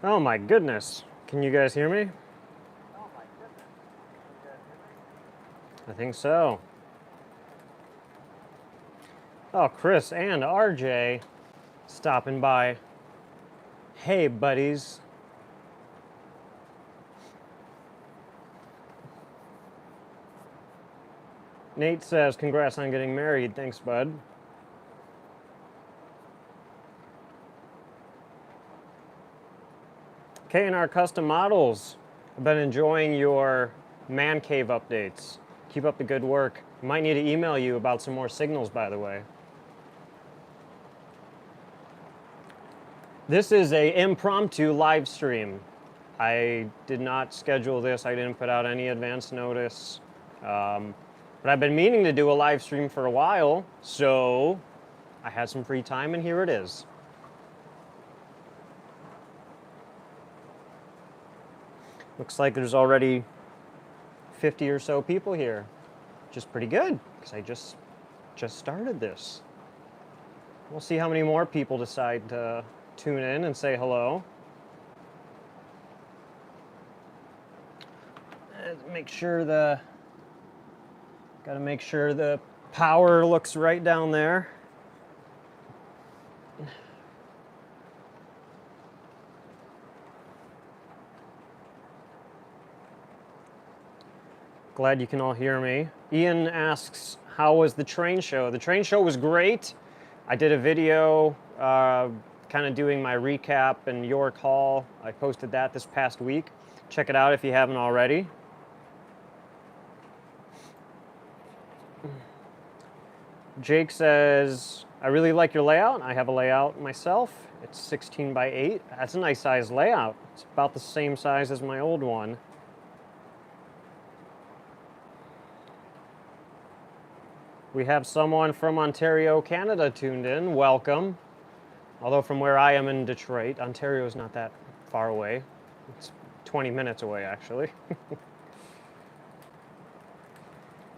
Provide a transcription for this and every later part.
Oh my goodness. Can you guys hear me? I think so. Oh, Chris and RJ stopping by. Hey, buddies. Nate says, congrats on getting married. Thanks, bud. K&R Custom Models. I've been enjoying your man cave updates. Keep up the good work. Might need to email you about some more signals, by the way. This is a impromptu live stream. I did not schedule this. I didn't put out any advance notice. But I've been meaning to do a live stream for a while, so I had some free time and here it is. Looks like there's already 50 or so people here, which is pretty good because I just started this. We'll see how many more people decide to tune in and say hello. Gotta make sure the power looks right down there. Glad you can all hear me. Ian asks, how was the train show? The train show was great. I did a video kind of doing my recap in York Hall. I posted that this past week. Check it out if you haven't already. Jake says, I really like your layout. I have a layout myself. It's 16 by 8. That's a nice size layout. It's about the same size as my old one. We have someone from Ontario, Canada tuned in. Welcome. Although from where I am in Detroit, Ontario is not that far away. It's 20 minutes away, actually.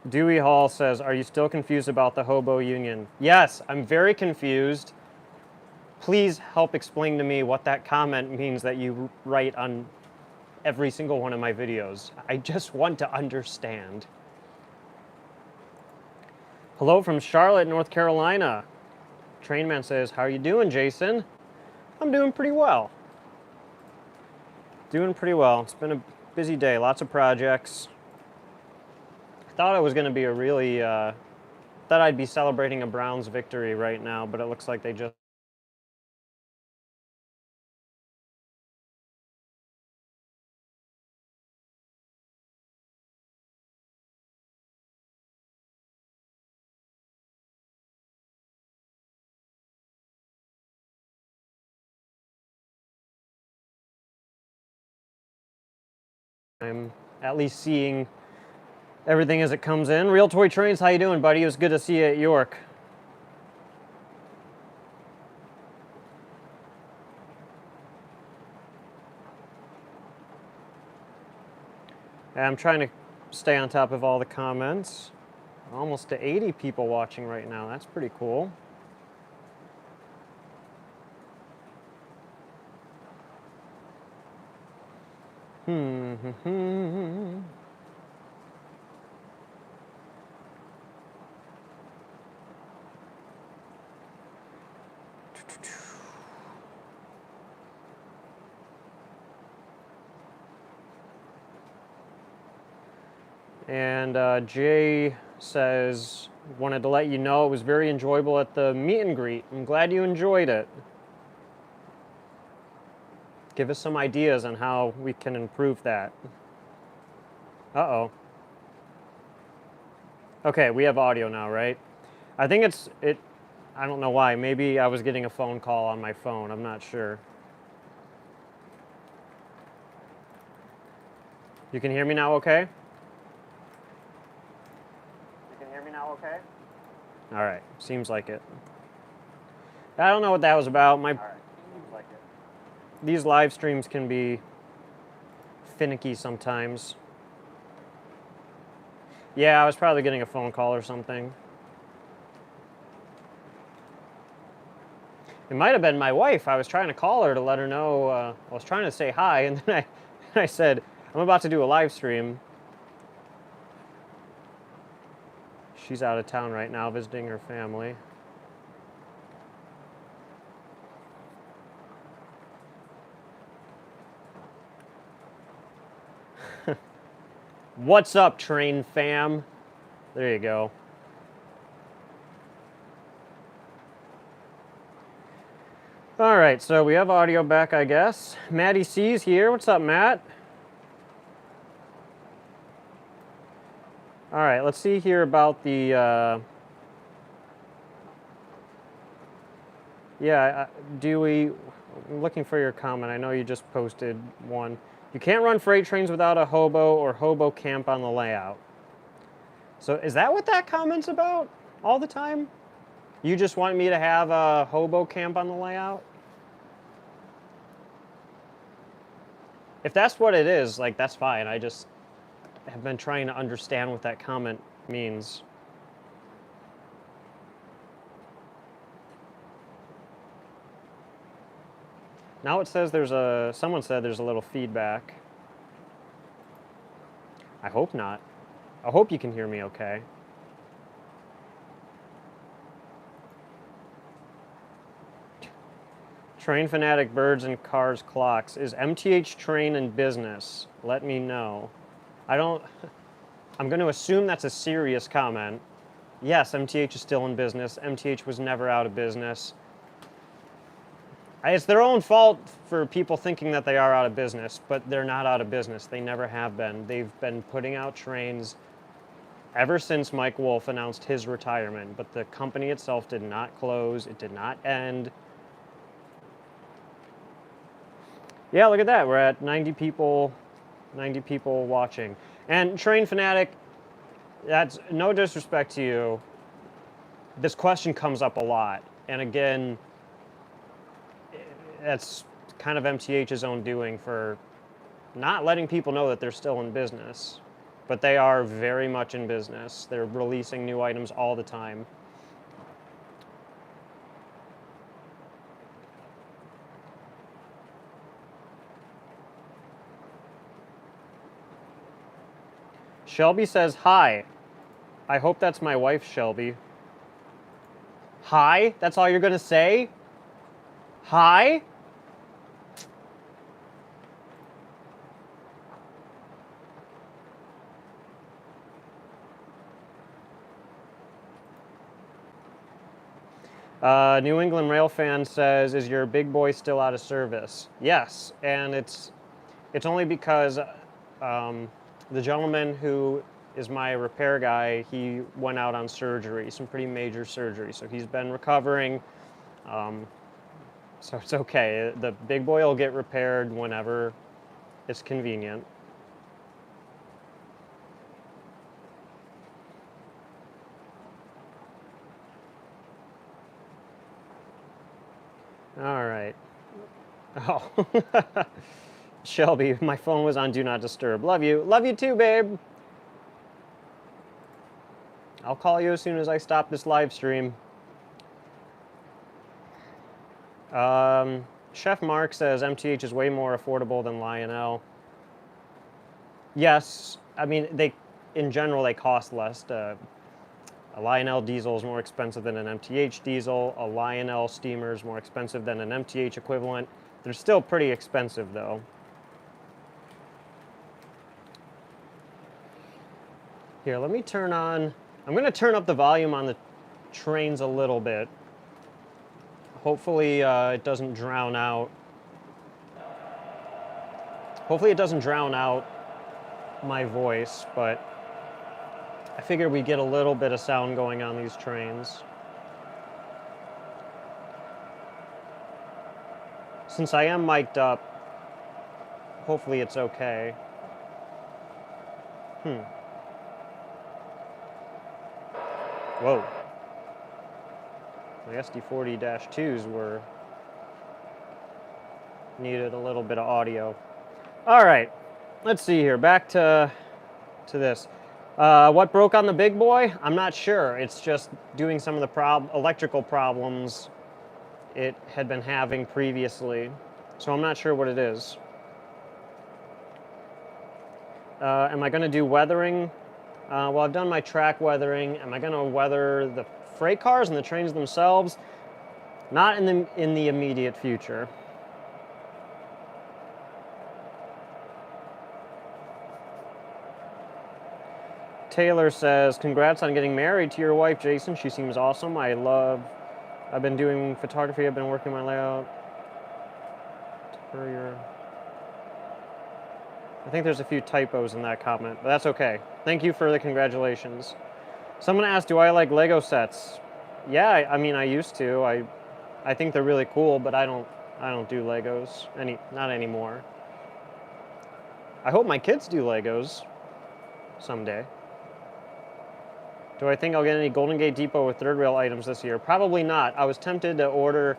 Dewey Hall says, are you still confused about the hobo union? Yes, I'm very confused. Please help explain to me what that comment means that you write on every single one of my videos. I just want to understand. Hello from Charlotte, North Carolina. Trainman says, how are you doing, Jason? I'm doing pretty well. Doing pretty well. It's been a busy day, lots of projects. I thought it was going to be a really, thought I'd be celebrating a Browns victory right now, but it looks like they just I'm at least seeing everything as it comes in. Real Toy Trains, how you doing, buddy? It was good to see you at York. I'm trying to stay on top of all the comments. Almost to 80 people watching right now. That's pretty cool. And Jay says, wanted to let you know it was very enjoyable at the meet and greet. I'm glad you enjoyed it. Give us some ideas on how we can improve that. Uh-oh. Okay, we have audio now, right? I think I don't know why. Maybe I was getting a phone call on my phone. I'm not sure. You can hear me now okay? Okay? All right, seems like it. I don't know what that was about. Seems like it. These live streams can be finicky sometimes. Yeah, I was probably getting a phone call or something. It might have been my wife. I was trying to call her to let her know. I was trying to say hi, and then I said, I'm about to do a live stream. She's out of town right now visiting her family. What's up, train fam? There you go. All right, so we have audio back, I guess. Matty C's here. What's up, Matt? All right, let's see here about the... Dewey, I'm looking for your comment. I know you just posted one. You can't run freight trains without a hobo or hobo camp on the layout. So is that what that comment's about all the time? You just want me to have a hobo camp on the layout? If that's what it is, like, that's fine. I just have been trying to understand what that comment means. Now it says someone said there's a little feedback. I hope not. I hope you can hear me okay. Train fanatic birds and cars clocks. Is MTH train in business? Let me know. I'm going to assume that's a serious comment. Yes, MTH is still in business. MTH was never out of business. It's their own fault for people thinking that they are out of business, but they're not out of business. They never have been. They've been putting out trains ever since Mike Wolf announced his retirement, but the company itself did not close. It did not end. Yeah, look at that. We're at 90 people watching. And Train Fanatic, that's no disrespect to you. This question comes up a lot. And again, that's kind of MTH's own doing for not letting people know that they're still in business. But they are very much in business. They're releasing new items all the time. Shelby says, hi. I hope that's my wife, Shelby. Hi? That's all you're going to say? Hi? New England Rail fan says, is your big boy still out of service? Yes, and it's only because the gentleman who is my repair guy, he went out on surgery, some pretty major surgery, so he's been recovering, so it's okay. The big boy will get repaired whenever it's convenient. All right. Oh, Shelby, my phone was on Do Not Disturb. Love you. Love you too, babe. I'll call you as soon as I stop this live stream. Chef Mark says MTH is way more affordable than Lionel. Yes, I mean, in general, they cost less. A Lionel diesel is more expensive than an MTH diesel. A Lionel steamer is more expensive than an MTH equivalent. They're still pretty expensive, though. Here, let me turn on... I'm going to turn up the volume on the trains a little bit. Hopefully it doesn't drown out. Hopefully it doesn't drown out my voice, but I figured we'd get a little bit of sound going on these trains. Since I am mic'd up, hopefully it's okay. Whoa. The SD40-2s needed a little bit of audio. All right, let's see here. Back to this. What broke on the big boy? I'm not sure. It's just doing some of the electrical problems. it had been having previously. So I'm not sure what it is. Am I going to do weathering? Well, I've done my track weathering. Am I going to weather the freight cars and the trains themselves? Not in the immediate future. Taylor says, congrats on getting married to your wife, Jason. She seems awesome. I've been doing photography. I've been working my layout. I think there's a few typos in that comment, but that's okay. Thank you for the congratulations. Someone asked, do I like Lego sets? Yeah, I mean, I used to. I think they're really cool, but I don't do Legos not anymore. I hope my kids do Legos someday. Do I think I'll get any Golden Gate Depot with third rail items this year? Probably not. I was tempted to order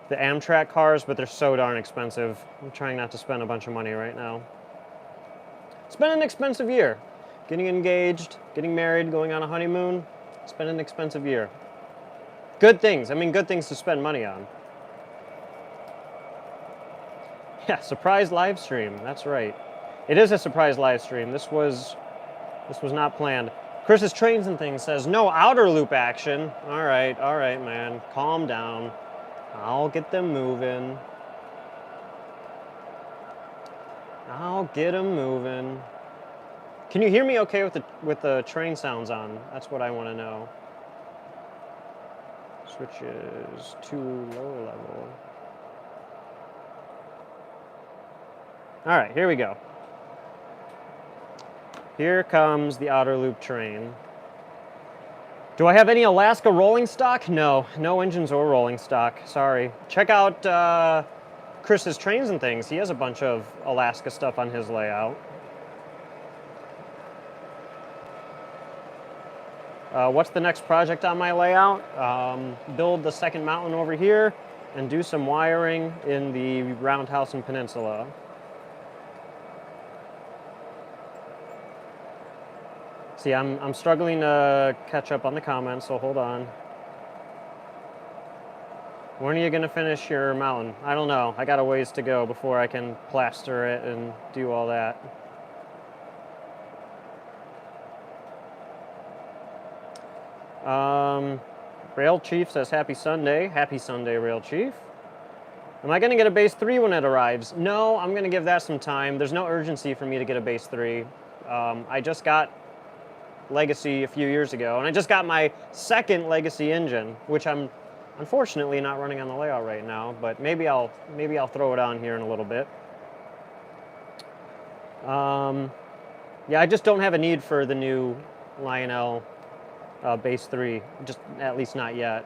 the Amtrak cars, but they're so darn expensive. I'm trying not to spend a bunch of money right now. It's been an expensive year. Getting engaged, getting married, going on a honeymoon. It's been an expensive year. Good things. I mean, good things to spend money on. Yeah, surprise live stream. That's right. It is a surprise live stream. This was not planned. Chris's Trains and Things says, no outer loop action. All right, man. Calm down. I'll get them moving. I'll get them moving. Can you hear me okay with the train sounds on? That's what I want to know. Switches to low level. All right, here we go. Here comes the outer loop train. Do I have any Alaska rolling stock? No engines or rolling stock. Sorry. Check out Chris's Trains and Things. He has a bunch of Alaska stuff on his layout. What's the next project on my layout? Build the second mountain over here and do some wiring in the roundhouse and peninsula. See, I'm struggling to catch up on the comments, so hold on. When are you gonna finish your mountain? I don't know. I got a ways to go before I can plaster it and do all that. Rail Chief says, happy Sunday. Happy Sunday, Rail Chief. Am I gonna get a base 3 when it arrives? No, I'm gonna give that some time. There's no urgency for me to get a base 3. I just got Legacy a few years ago, and I just got my second Legacy engine, which I'm unfortunately not running on the layout right now, but maybe I'll throw it on here in a little bit. Yeah, I just don't have a need for the new Lionel base 3, just at least not yet.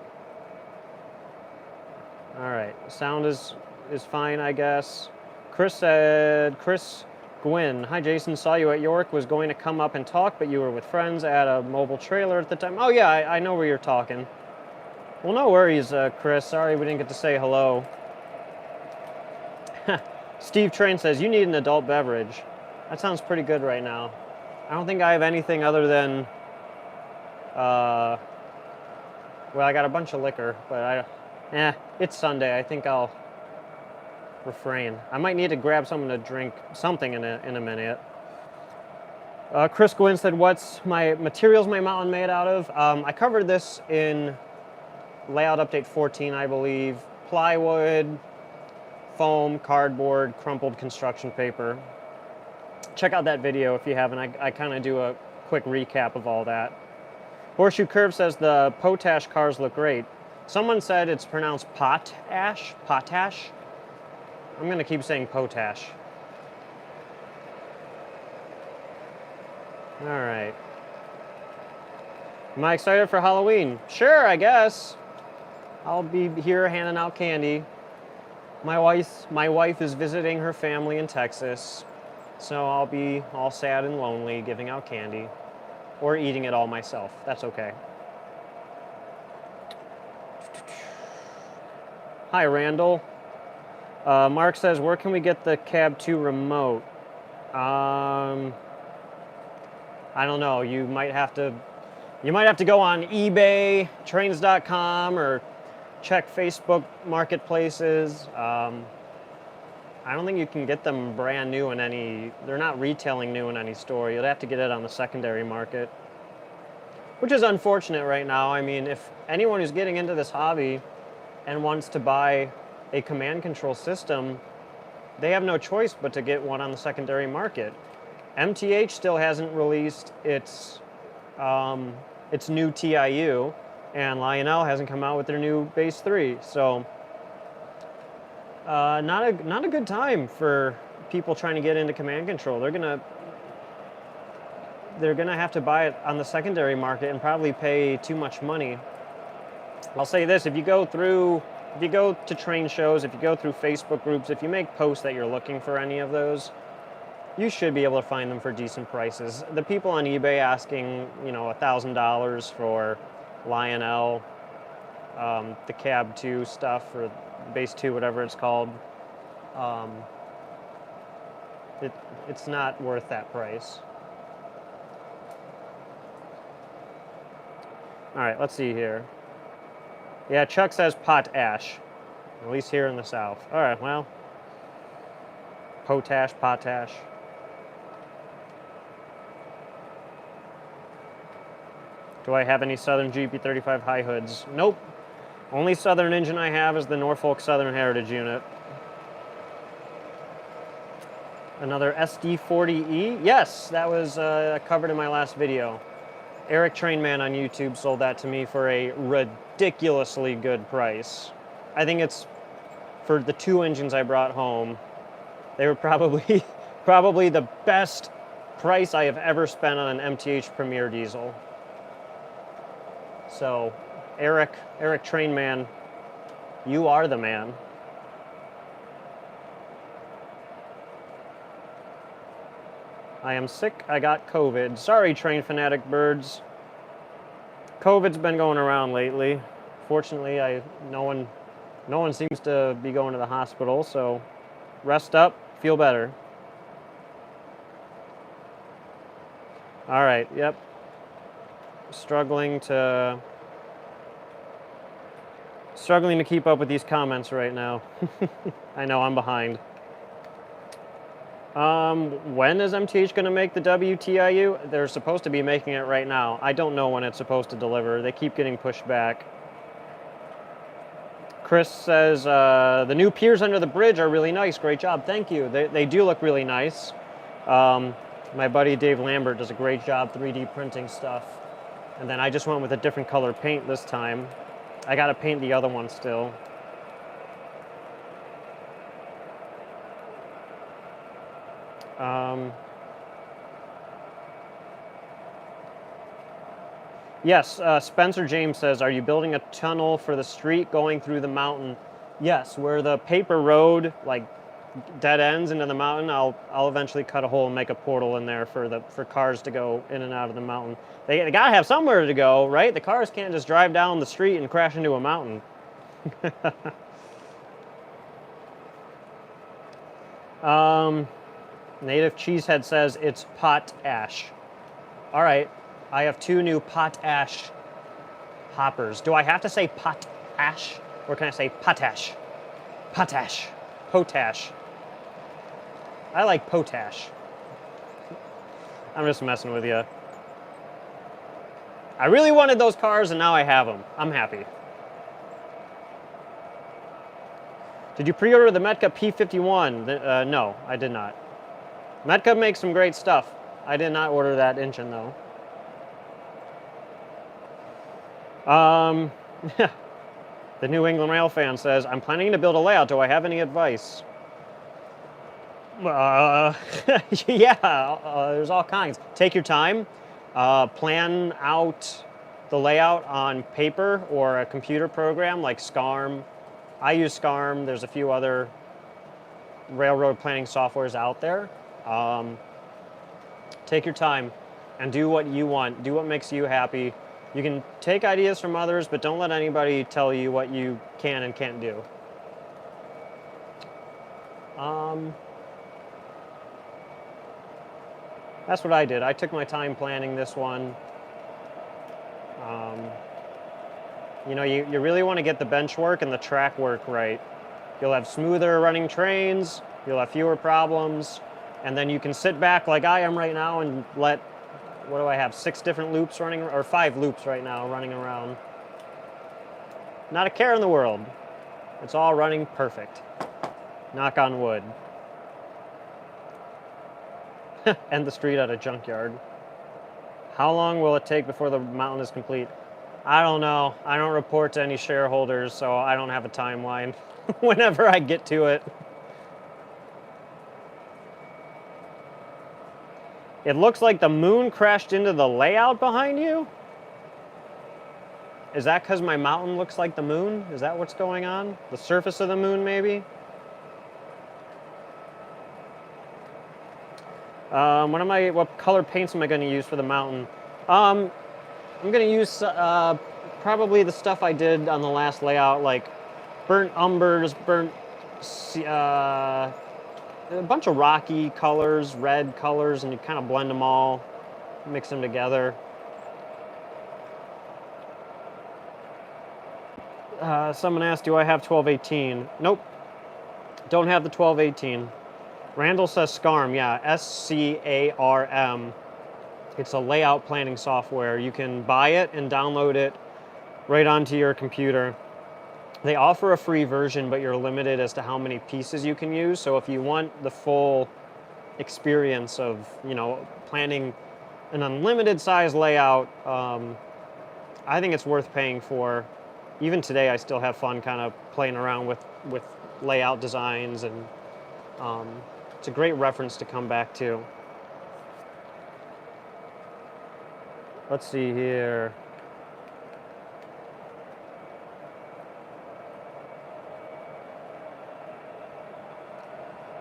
All right, sound is fine, I guess. Chris Gwynn, hi Jason, saw you at York, was going to come up and talk, but you were with friends at a mobile trailer at the time. Oh yeah, I know where you're talking. Well, no worries, Chris. Sorry we didn't get to say hello. Steve Train says, you need an adult beverage. That sounds pretty good right now. I don't think I have anything other than, well, I got a bunch of liquor, but it's Sunday. I think I'll refrain. I might need to grab something to drink, something in a minute. Chris Gwynn said, what's my materials my mountain made out of? I covered this in layout update 14, I believe. Plywood, foam, cardboard, crumpled construction paper. Check out that video if you haven't. I kind of do a quick recap of all that. Horseshoe Curve says the Potash cars look great. Someone said it's pronounced potash. I'm going to keep saying potash. All right. Am I excited for Halloween? Sure, I guess. I'll be here handing out candy. My wife is visiting her family in Texas, so I'll be all sad and lonely giving out candy or eating it all myself. That's okay. Hi, Randall. Mark says, where can we get the Cab 2 remote? I don't know. You might have to go on eBay, trains.com, or check Facebook marketplaces. I don't think you can get them brand new in any, they're not retailing new in any store. You'd have to get it on the secondary market, which is unfortunate right now. I mean, if anyone who's getting into this hobby and wants to buy a command control system, they have no choice but to get one on the secondary market. MTH still hasn't released its new TIU, and Lionel hasn't come out with their new Base 3. So not a good time for people trying to get into command control. They're gonna have to buy it on the secondary market and probably pay too much money. I'll say this: if you go to train shows, if you go through Facebook groups, if you make posts that you're looking for any of those, you should be able to find them for decent prices. The people on eBay asking, $1,000 for Lionel, the Cab 2 stuff, or Base 2, whatever it's called, it's not worth that price. All right, let's see here. Yeah, Chuck says potash, at least here in the South. All right, well, potash. Do I have any Southern GP35 high hoods? Nope. Only Southern engine I have is the Norfolk Southern Heritage unit. Another SD40E? Yes, that was covered in my last video. Eric Trainman on YouTube sold that to me for a ridiculously good price. I think it's, for the 2 engines I brought home, they were probably the best price I have ever spent on an MTH Premier diesel. So, Eric Trainman, you are the man. I am sick. I got COVID. Sorry, Train Fanatic birds. COVID's been going around lately. Fortunately, no one seems to be going to the hospital, so rest up, feel better. All right, yep. Struggling to keep up with these comments right now. I know, I'm behind. When is MTH going to make the WTIU? They're supposed to be making it right now. I don't know when it's supposed to deliver. They keep getting pushed back. Chris says, the new piers under the bridge are really nice. Great job. Thank you. They do look really nice. My buddy Dave Lambert does a great job 3D printing stuff. And then I just went with a different color paint this time. I got to paint the other one still. Yes, Spencer James says, are you building a tunnel for the street going through the mountain? Yes, where the paper road dead ends into the mountain, I'll eventually cut a hole and make a portal in there for cars to go in and out of the mountain. They gotta have somewhere to go, right? The cars can't just drive down the street and crash into a mountain. Native Cheesehead says it's potash. All right, I have 2 new potash hoppers. Do I have to say potash, or can I say potash? Potash. Potash. I like potash. I'm just messing with you. I really wanted those cars, and now I have them. I'm happy. Did you pre-order the Metka P51? No, I did not. Metka makes some great stuff. I did not order that engine, though. The New England Rail fan says, I'm planning to build a layout. Do I have any advice? Yeah, there's all kinds. Take your time. Plan out the layout on paper or a computer program like SCARM. I use SCARM. There's a few other railroad planning softwares out there. Take your time and do what you want. Do what makes you happy. You can take ideas from others, but don't let anybody tell you what you can and can't do. That's what I did. I took my time planning this one. You know, you really want to get the bench work and the track work right. You'll have smoother running trains, you'll have fewer problems, and then you can sit back like I am right now and let, what do I have, 6 different loops running, or 5 loops right now running around. Not a care in the world. It's all running perfect. Knock on wood. End the street at a junkyard. How long will it take before the mountain is complete? I don't know. I don't report to any shareholders, so I don't have a timeline. Whenever I get to it. It looks like the moon crashed into the layout behind you? Is that because my mountain looks like the moon? Is that what's going on? The surface of the moon, maybe? What color paints am I going to use for the mountain? I'm going to use probably the stuff I did on the last layout, like burnt umbers, a bunch of rocky colors, red colors, and you kind of blend them all, mix them together. Someone asked, do I have 1218? Nope, don't have the 1218. Randall says SCARM, yeah, SCARM. It's a layout planning software. You can buy it and download it right onto your computer. They offer a free version, but you're limited as to how many pieces you can use. So if you want the full experience of, you know, planning an unlimited size layout, I think it's worth paying for. Even today, I still have fun kind of playing around with layout designs, and it's a great reference to come back to. Let's see here.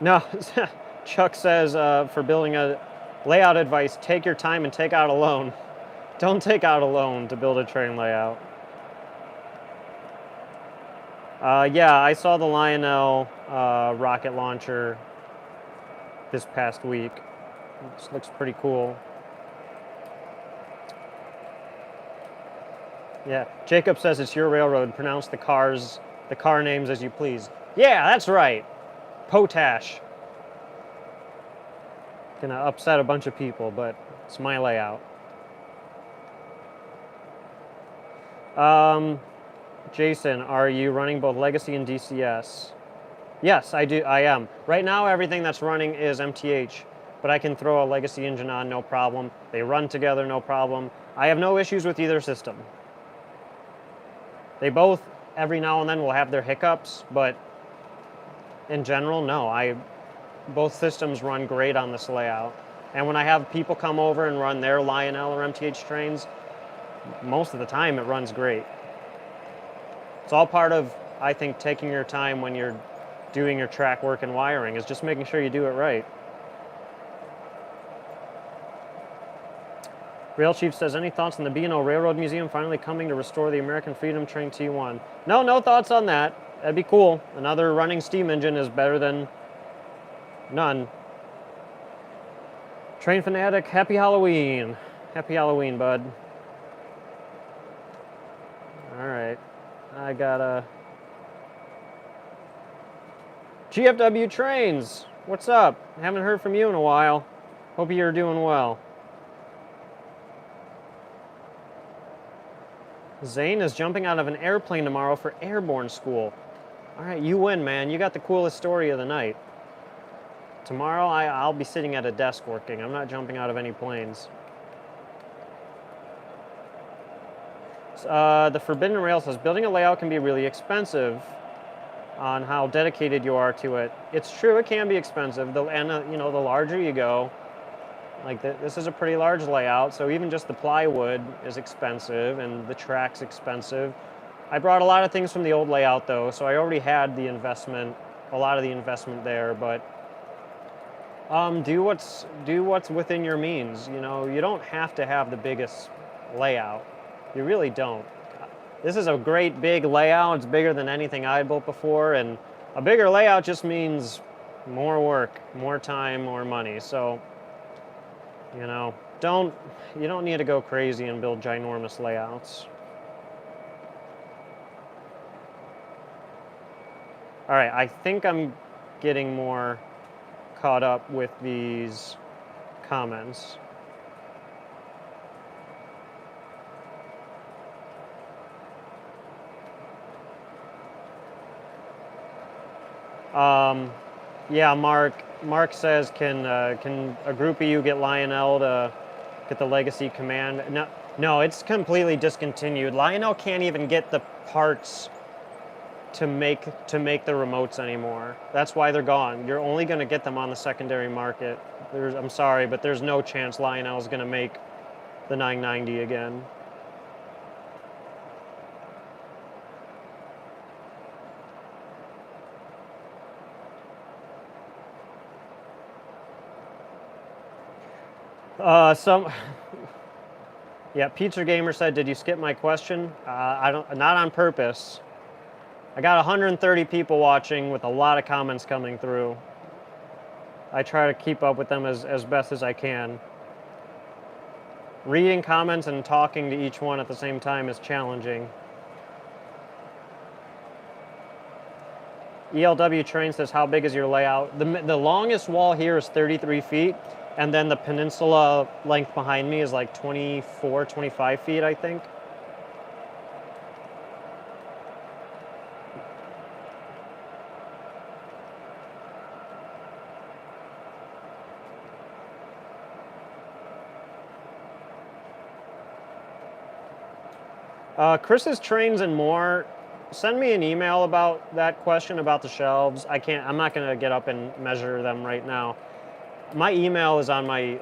No, Chuck says for building a layout advice, take your time and take out a loan. Don't take out a loan to build a train layout. Yeah, I saw the Lionel rocket launcher this past week. This looks pretty cool. Yeah, Jacob says it's your railroad. Pronounce the car names as you please. Yeah, that's right. Potash. Gonna upset a bunch of people, but it's my layout. Jason, are you running both Legacy and DCS? Yes, I do. I am. Right now, everything that's running is MTH, but I can throw a Legacy engine on, no problem. They run together, no problem. I have no issues with either system. They both, every now and then, will have their hiccups, but in general, no. Both systems run great on this layout. And when I have people come over and run their Lionel or MTH trains, most of the time it runs great. It's all part of, I think, taking your time when you're doing your track work and wiring, is just making sure you do it right. Rail Chief says, any thoughts on the B&O Railroad Museum finally coming to restore the American Freedom Train T1? No thoughts on that. That'd be cool. Another running steam engine is better than none. Train Fanatic, happy Halloween. Happy Halloween, bud. All right. I got a GFW Trains. What's up? Haven't heard from you in a while. Hope you're doing well. Zane is jumping out of an airplane tomorrow for airborne school. All right, you win, man. You got the coolest story of the night. Tomorrow, I'll be sitting at a desk working. I'm not jumping out of any planes. The Forbidden Rail says, building a layout can be really expensive on how dedicated you are to it. It's true, it can be expensive. The larger you go, like this is a pretty large layout, so even just the plywood is expensive and the track's expensive. I brought a lot of things from the old layout though, so I already had the investment, a lot of the investment there, but do what's within your means. You know, you don't have to have the biggest layout. You really don't. This is a great big layout. It's bigger than anything I had built before, and a bigger layout just means more work, more time, more money. So, you know, you don't need to go crazy and build ginormous layouts. All right, I think I'm getting more caught up with these comments. Yeah, Mark says, can a group of you get Lionel to get the Legacy Command? No, it's completely discontinued. Lionel can't even get the parts to make the remotes anymore. That's why they're gone. You're only going to get them on the secondary market. I'm sorry, but there's no chance Lionel is going to make the 990 again. Yeah, Pizza Gamer said, "Did you skip my question?" Not on purpose. I got 130 people watching with a lot of comments coming through. I try to keep up with them as best as I can. Reading comments and talking to each one at the same time is challenging. ELW Train says, how big is your layout? The longest wall here is 33 feet, and then the peninsula length behind me is like 24, 25 feet, I think. Chris's Trains and More, send me an email about that question about the shelves. I'm not going to get up and measure them right now. My email is on my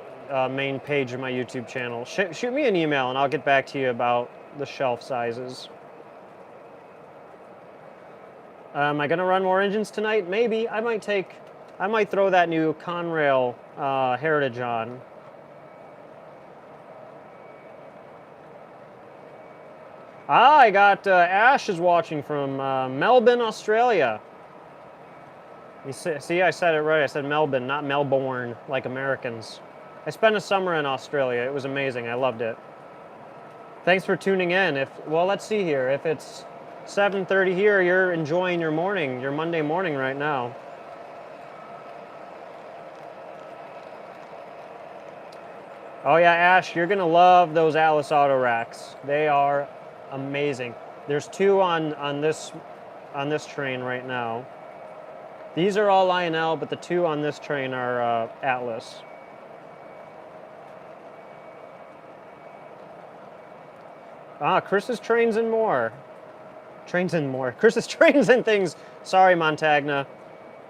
main page of my YouTube channel. Shoot me an email and I'll get back to you about the shelf sizes. Am I going to run more engines tonight? Maybe. I might throw that new Conrail Heritage on. I got Ash is watching from Melbourne, Australia. You see, I said it right. I said Melbourne, not Melbourne, like Americans. I spent a summer in Australia. It was amazing. I loved it. Thanks for tuning in. Well, let's see here. If it's 7:30 here, you're enjoying your morning, your Monday morning right now. Oh yeah, Ash, you're gonna love those Alice Auto racks. They are amazing. There's two on this train right now. These are all Lionel, but the two on this train are Atlas. Chris's Trains and More. Trains and More. Chris's Trains and Things. Sorry, Montagna.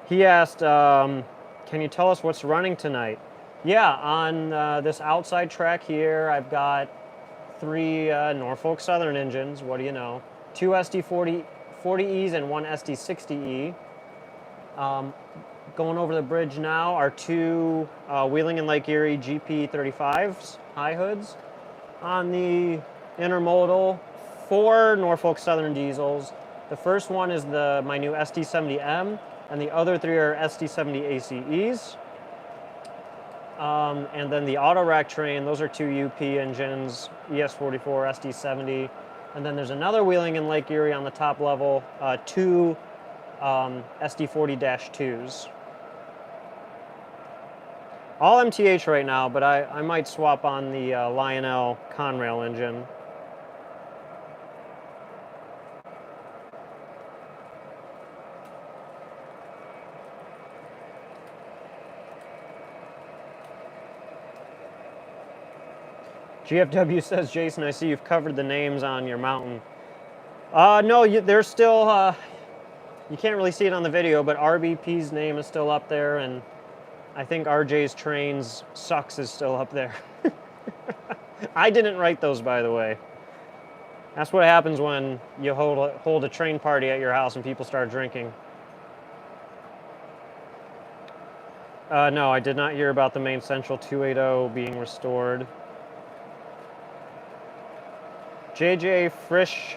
He asked, can you tell us what's running tonight? Yeah, on this outside track here, I've got 3 Norfolk Southern engines. What do you know? 2 SD40Es and 1 SD60E. Going over the bridge now are 2 Wheeling and Lake Erie GP35s, high hoods. On the intermodal, 4 Norfolk Southern diesels. The first one is my new SD70M, and the other 3 are SD70 ACEs. And then the auto rack train, those are 2 UP engines, ES44, SD70. And then there's another Wheeling and Lake Erie on the top level, 2 SD40-2s. All MTH right now, but I might swap on the Lionel Conrail engine. GFW says, Jason, I see you've covered the names on your mountain. No, they're still, you can't really see it on the video, but RBP's name is still up there, and I think RJ's Trains Sucks is still up there. I didn't write those, by the way. That's what happens when you hold a train party at your house and people start drinking. No, I did not hear about the main Central 280 being restored. JJ Frisch,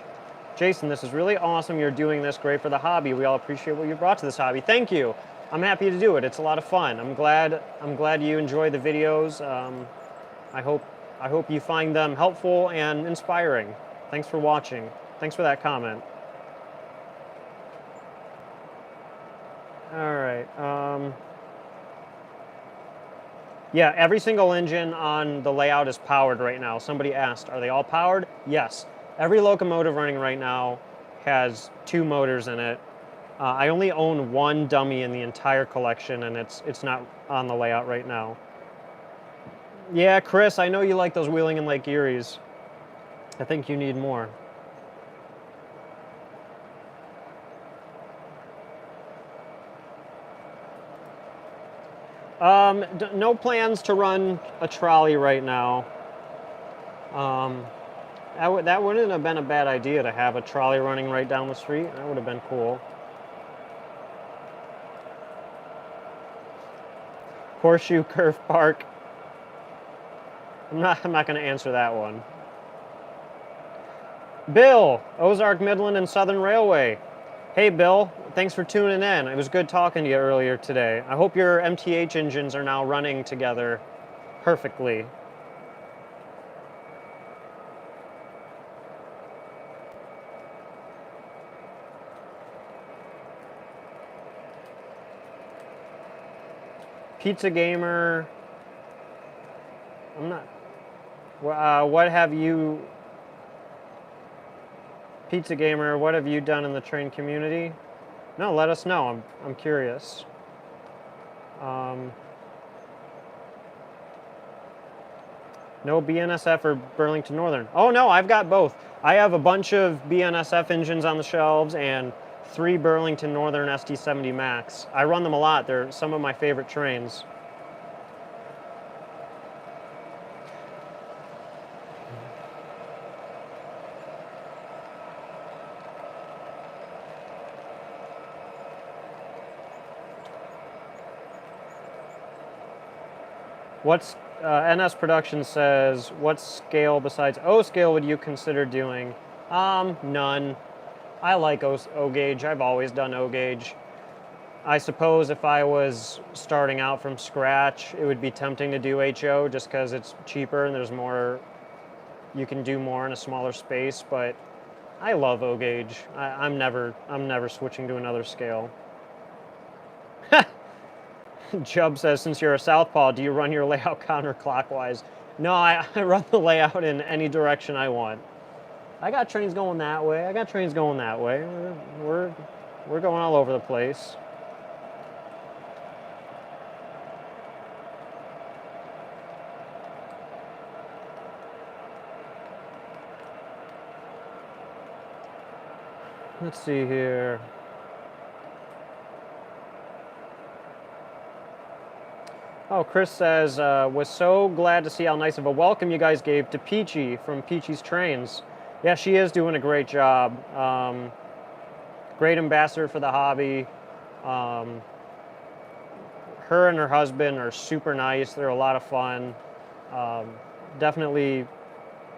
Jason, this is really awesome. You're doing this. Great for the hobby. We all appreciate what you brought to this hobby. Thank you. I'm happy to do it. It's a lot of fun. I'm glad you enjoy the videos. I hope you find them helpful and inspiring. Thanks for watching. Thanks for that comment. All right. Yeah, every single engine on the layout is powered right now. Somebody asked, are they all powered? Yes. Every locomotive running right now has 2 motors in it. I only own 1 dummy in the entire collection, and it's not on the layout right now. Yeah, Chris, I know you like those Wheeling and Lake Eries. I think you need more. No plans to run a trolley right now. That wouldn't have been a bad idea to have a trolley running right down the street. That would have been cool. Horseshoe Curve Park. I'm not going to answer that one. Bill, Ozark, Midland, and Southern Railway. Hey, Bill, thanks for tuning in. It was good talking to you earlier today. I hope your MTH engines are now running together perfectly. Pizza Gamer. I'm not. What have you... Pizza Gamer, what have you done in the train community? No, let us know. I'm curious. No BNSF or Burlington Northern. Oh no, I've got both. I have a bunch of BNSF engines on the shelves and 3 Burlington Northern ST70 Max. I run them a lot. They're some of my favorite trains. What's NS Production says, what scale besides O scale would you consider doing? None. I like O gauge. I've always done O gauge. I suppose if I was starting out from scratch, it would be tempting to do HO just because it's cheaper and there's more, you can do more in a smaller space, but I love O gauge. I'm never switching to another scale. Chubb says, since you're a southpaw, do you run your layout counterclockwise? No, I run the layout in any direction I want. I got trains going that way. I got trains going that way. We're going all over the place. Let's see here. Oh, Chris says, was so glad to see how nice of a welcome you guys gave to Peachy from Peachy's Trains. Yeah, she is doing a great job. Great ambassador for the hobby. Her and her husband are super nice. They're a lot of fun. Definitely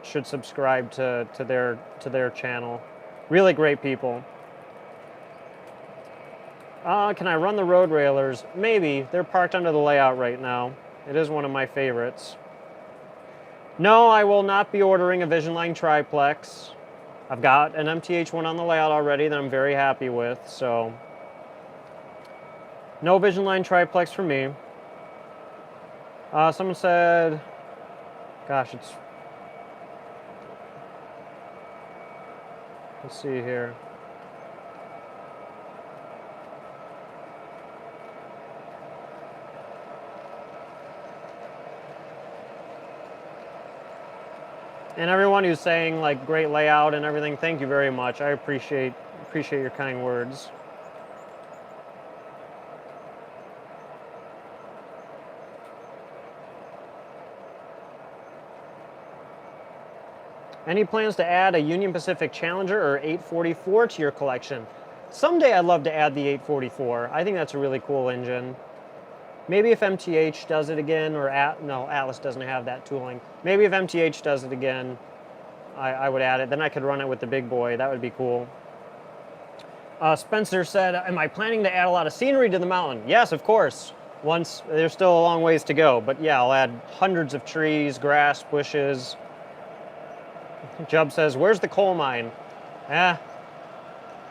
should subscribe to their channel. Really great people. Can I run the road railers? Maybe. They're parked under the layout right now. It is one of my favorites. No, I will not be ordering a Vision Line triplex. I've got an MTH one on the layout already that I'm very happy with, so no Vision Line triplex for me. Someone said, gosh, let's see here. And everyone who's saying like great layout and everything, thank you very much. I appreciate your kind words. Any plans to add a Union Pacific Challenger or 844 to your collection? Someday I'd love to add the 844. I think that's a really cool engine. Maybe if MTH does it again, or no, Atlas doesn't have that tooling. Maybe if MTH does it again, I would add it. Then I could run it with the big boy. That would be cool. Spencer said, am I planning to add a lot of scenery to the mountain? Yes, of course. Once, there's still a long ways to go, but yeah, I'll add hundreds of trees, grass, bushes. Jubb says, where's the coal mine?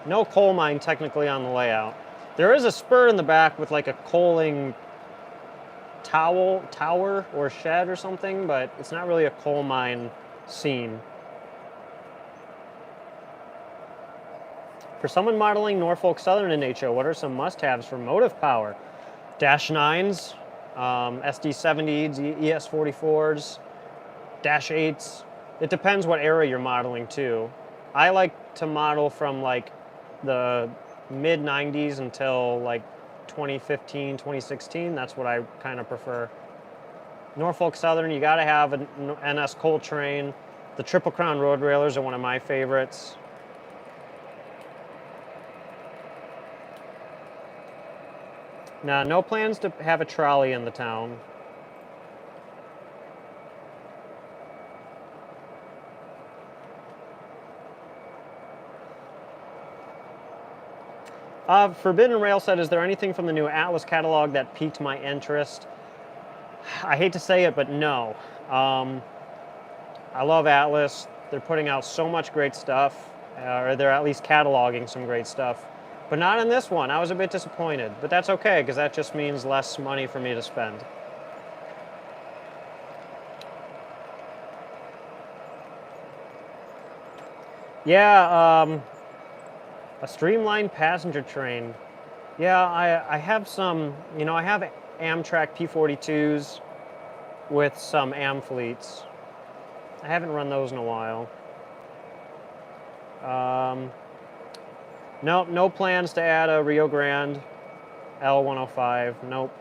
No coal mine technically on the layout. There is a spur in the back with like a coaling tower or shed or something, but it's not really a coal mine scene. For someone modeling Norfolk Southern in HO, what are some must-haves for motive power? Dash 9s, SD70s, ES44s, Dash 8s. It depends what era you're modeling too. I like to model from like the mid 90s until like 2015, 2016. That's what I kind of prefer. Norfolk Southern, you gotta have an NS Coltrane. The Triple Crown Road Railers are one of my favorites. Nah, no plans to have a trolley in the town. Forbidden Rail said, is there anything from the new Atlas catalog that piqued my interest? I hate to say it, but no. I love Atlas. They're putting out so much great stuff, or they're at least cataloging some great stuff. But not in this one. I was a bit disappointed, but that's okay, because that just means less money for me to spend. Yeah, a streamlined passenger train. Yeah, I have some, I have Amtrak P42s with some Amfleets. I haven't run those in a while. Nope, no plans to add a Rio Grande L105. Nope.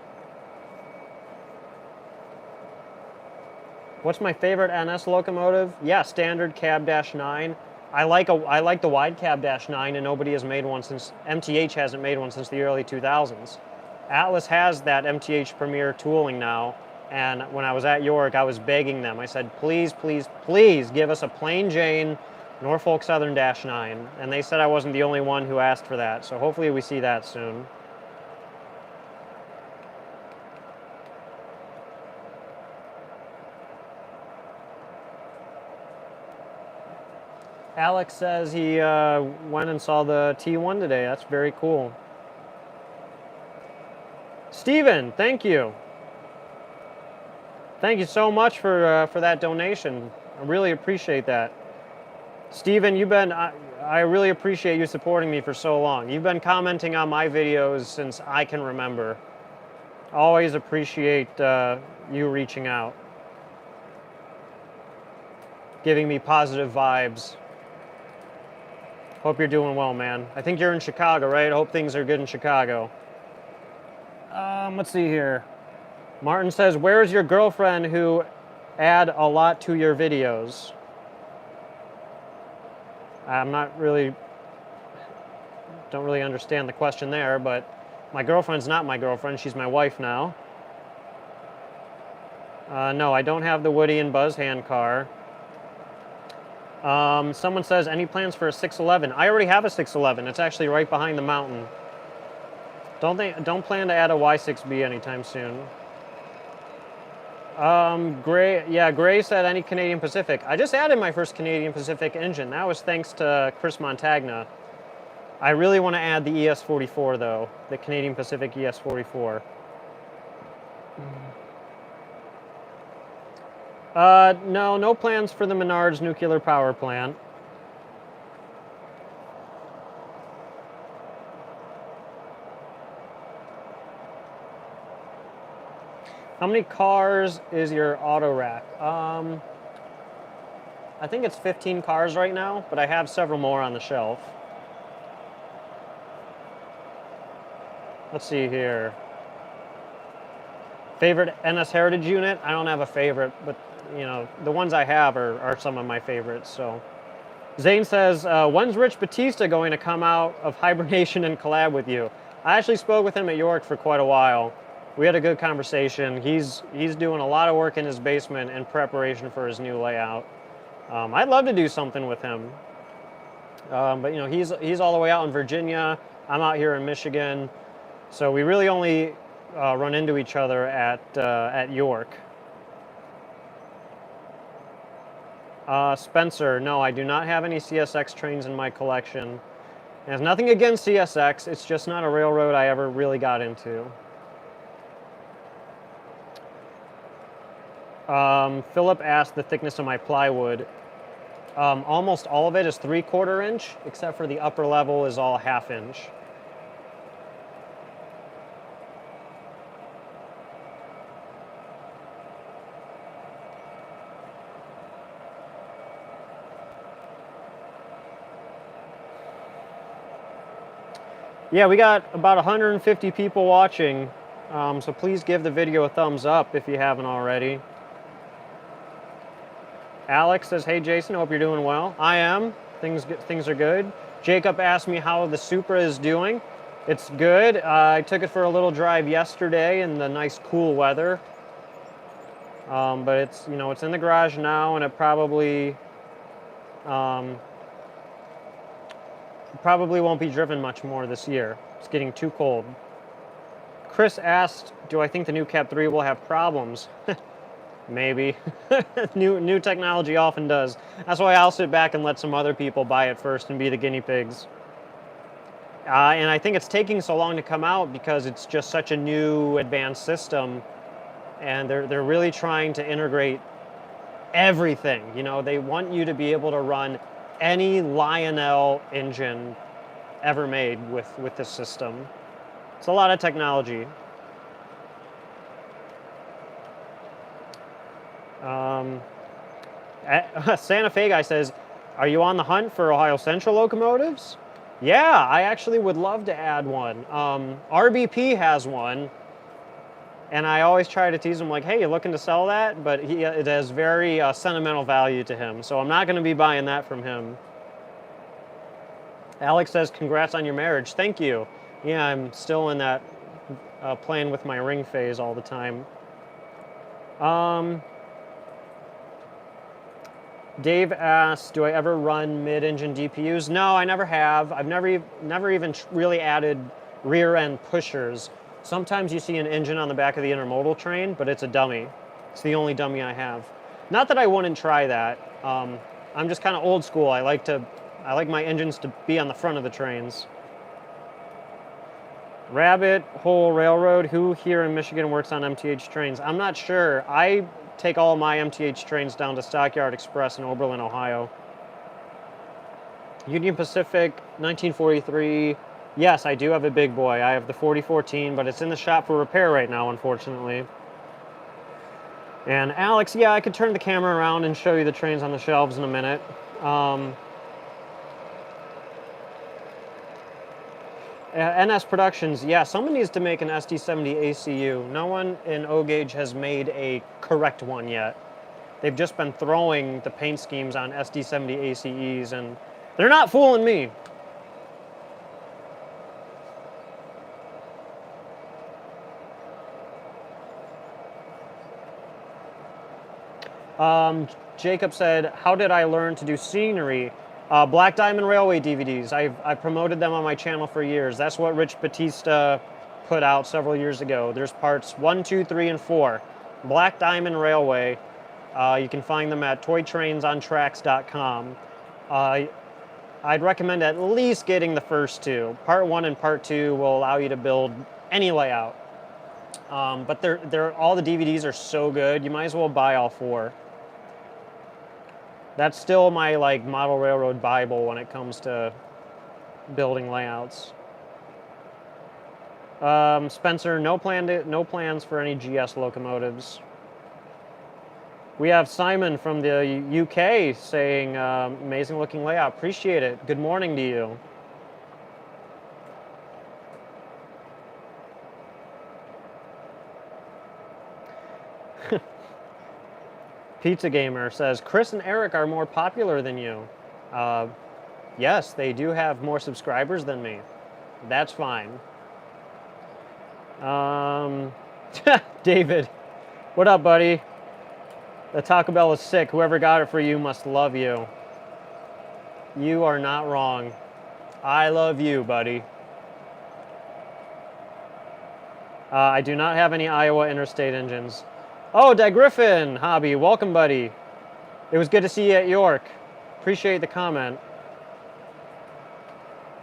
What's my favorite NS locomotive? Yeah, standard cab dash 9. I like the wide cab dash 9, and nobody has made one since MTH hasn't made one since the early 2000s. Atlas has that MTH Premier tooling now, and when I was at York, I was begging them. I said, please, please, please give us a plain Jane Norfolk Southern dash 9, and they said I wasn't the only one who asked for that. So hopefully we see that soon. Alex says he went and saw the T1 today. That's very cool. Steven, thank you. Thank you so much for that donation. I really appreciate that. Steven, I really appreciate you supporting me for so long. You've been commenting on my videos since I can remember. Always appreciate you reaching out, giving me positive vibes. Hope you're doing well, man. I think you're in Chicago, right? I hope things are good in Chicago. Let's see here. Martin says, where's your girlfriend who add a lot to your videos? Don't really understand the question there, but my girlfriend's not my girlfriend. She's my wife now. No, I don't have the Woody and Buzz hand car. Someone says, any plans for a 611? I already have a 611. It's actually right behind the mountain. Don't plan to add a Y6B anytime soon. Gray said any Canadian Pacific. I just added my first Canadian Pacific engine. That was thanks to Chris Montagna. I really want to add the ES44 though, the Canadian Pacific ES44. No plans for the Menards nuclear power plant. How many cars is your auto rack? I think it's 15 cars right now, but I have several more on the shelf. Let's see here. Favorite NS Heritage unit? I don't have a favorite, but the ones I have are some of my favorites. So, Zane says, when's Rich Batista going to come out of hibernation and collab with you? I actually spoke with him at York for quite a while. We had a good conversation. He's doing a lot of work in his basement in preparation for his new layout. I'd love to do something with him, but he's all the way out in Virginia. I'm out here in Michigan, so we really only run into each other at York. Spencer, no, I do not have any CSX trains in my collection. It has nothing against CSX. It's just not a railroad I ever really got into. Philip asked the thickness of my plywood. Almost all of it is 3/4 inch, except for the upper level is all 1/2 inch. Yeah, we got about 150 people watching, so please give the video a thumbs up if you haven't already. Alex says, hey Jason, hope you're doing well. I am. Things are good. Jacob asked me how the Supra is doing. It's good. I took it for a little drive yesterday in the nice cool weather. But it's, it's in the garage now, and it probably won't be driven much more this year. It's getting too cold. Chris asked, do I think the new Cat 3 will have problems? Maybe. New technology often does. That's why I'll sit back and let some other people buy it first and be the guinea pigs. And I think it's taking so long to come out because it's just such a new advanced system, and they're really trying to integrate everything. They want you to be able to run any Lionel engine ever made with this system. It's a lot of technology. Santa Fe guy says, are you on the hunt for Ohio Central locomotives? Yeah, I actually would love to add one. RBP has one, and I always try to tease him like, hey, you looking to sell that? But it has very sentimental value to him, so I'm not going to be buying that from him. Alex says, congrats on your marriage. Thank you. Yeah, I'm still in that playing with my ring phase all the time. Dave asks, do I ever run mid-engine DPUs? No, I never have. I've never even really added rear-end pushers. Sometimes you see an engine on the back of the intermodal train, but it's a dummy. It's the only dummy I have. Not that I wouldn't try that. I'm just kind of old school. I like my engines to be on the front of the trains. Rabbit Hole Railroad, who here in Michigan works on MTH trains? I'm not sure. I take all my MTH trains down to Stockyard Express in Oberlin, Ohio. Union Pacific, 1943. Yes, I do have a big boy. I have the 4014, but it's in the shop for repair right now, unfortunately. And Alex, yeah, I could turn the camera around and show you the trains on the shelves in a minute. NS Productions, yeah, someone needs to make an SD70 ACU. No one in O-Gauge has made a correct one yet. They've just been throwing the paint schemes on SD70 ACEs, and they're not fooling me. Jacob said, how did I learn to do scenery? Black Diamond Railway DVDs. I've promoted them on my channel for years. That's what Rich Batista put out several years ago. There's parts 1, 2, 3, and 4. Black Diamond Railway. You can find them at toytrainsontracks.com. I'd recommend at least getting the first two. Part 1 and Part 2 will allow you to build any layout. But all the DVDs are so good, you might as well buy all 4. That's still my model railroad Bible when it comes to building layouts. Spencer, no plans for any GS locomotives. We have Simon from the UK saying, amazing looking layout. Appreciate it. Good morning to you. Pizza Gamer says, Chris and Eric are more popular than you. Yes, they do have more subscribers than me. That's fine. David, what up, buddy? The Taco Bell is sick. Whoever got it for you must love you. You are not wrong. I love you, buddy. I do not have any Iowa interstate engines. Oh, Dag Griffin, Hobby, welcome, buddy. It was good to see you at York. Appreciate the comment.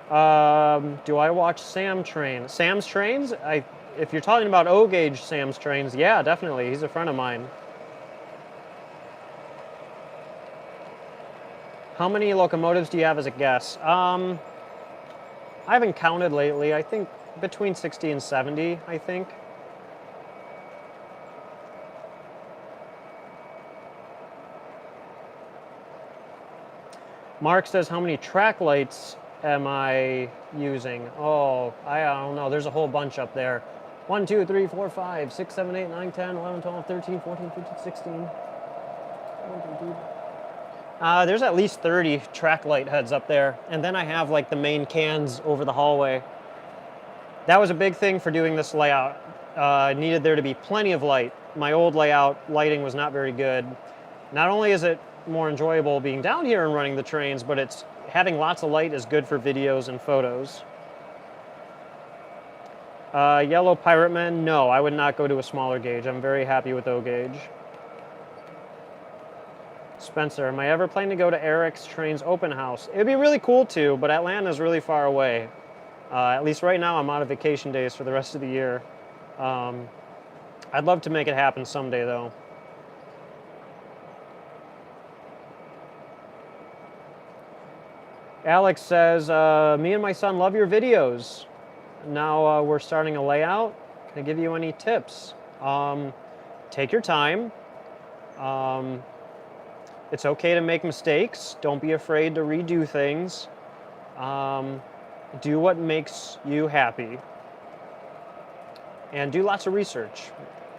Do I watch Sam's Trains? If you're talking about O-gauge Sam's Trains, yeah, definitely. He's a friend of mine. How many locomotives do you have as a guess? I haven't counted lately. I think between 60 and 70, I think. Mark says, how many track lights am I using? Oh, I don't know. There's a whole bunch up there. 1, 2, 3, 4, 5, 6, 7, 8, 9, 10, 11, 12, 13, 14, 15, 16. There's at least 30 track light heads up there. And then I have like the main cans over the hallway. That was a big thing for doing this layout. Needed there to be plenty of light. My old layout lighting was not very good. Not only is it more enjoyable being down here and running the trains, but it's having lots of light is good for videos and photos. Yellow Pirate Men, no, I would not go to a smaller gauge. I'm very happy with O gauge. Spencer, am I ever planning to go to Eric's Trains open house? It'd be really cool too, but Atlanta's really far away. At least right now I'm out of vacation days for the rest of the year. I'd love to make it happen someday though. Alex says, me and my son love your videos. Now we're starting a layout. Can I give you any tips? Take your time. It's okay to make mistakes. Don't be afraid to redo things. Do what makes you happy. And do lots of research.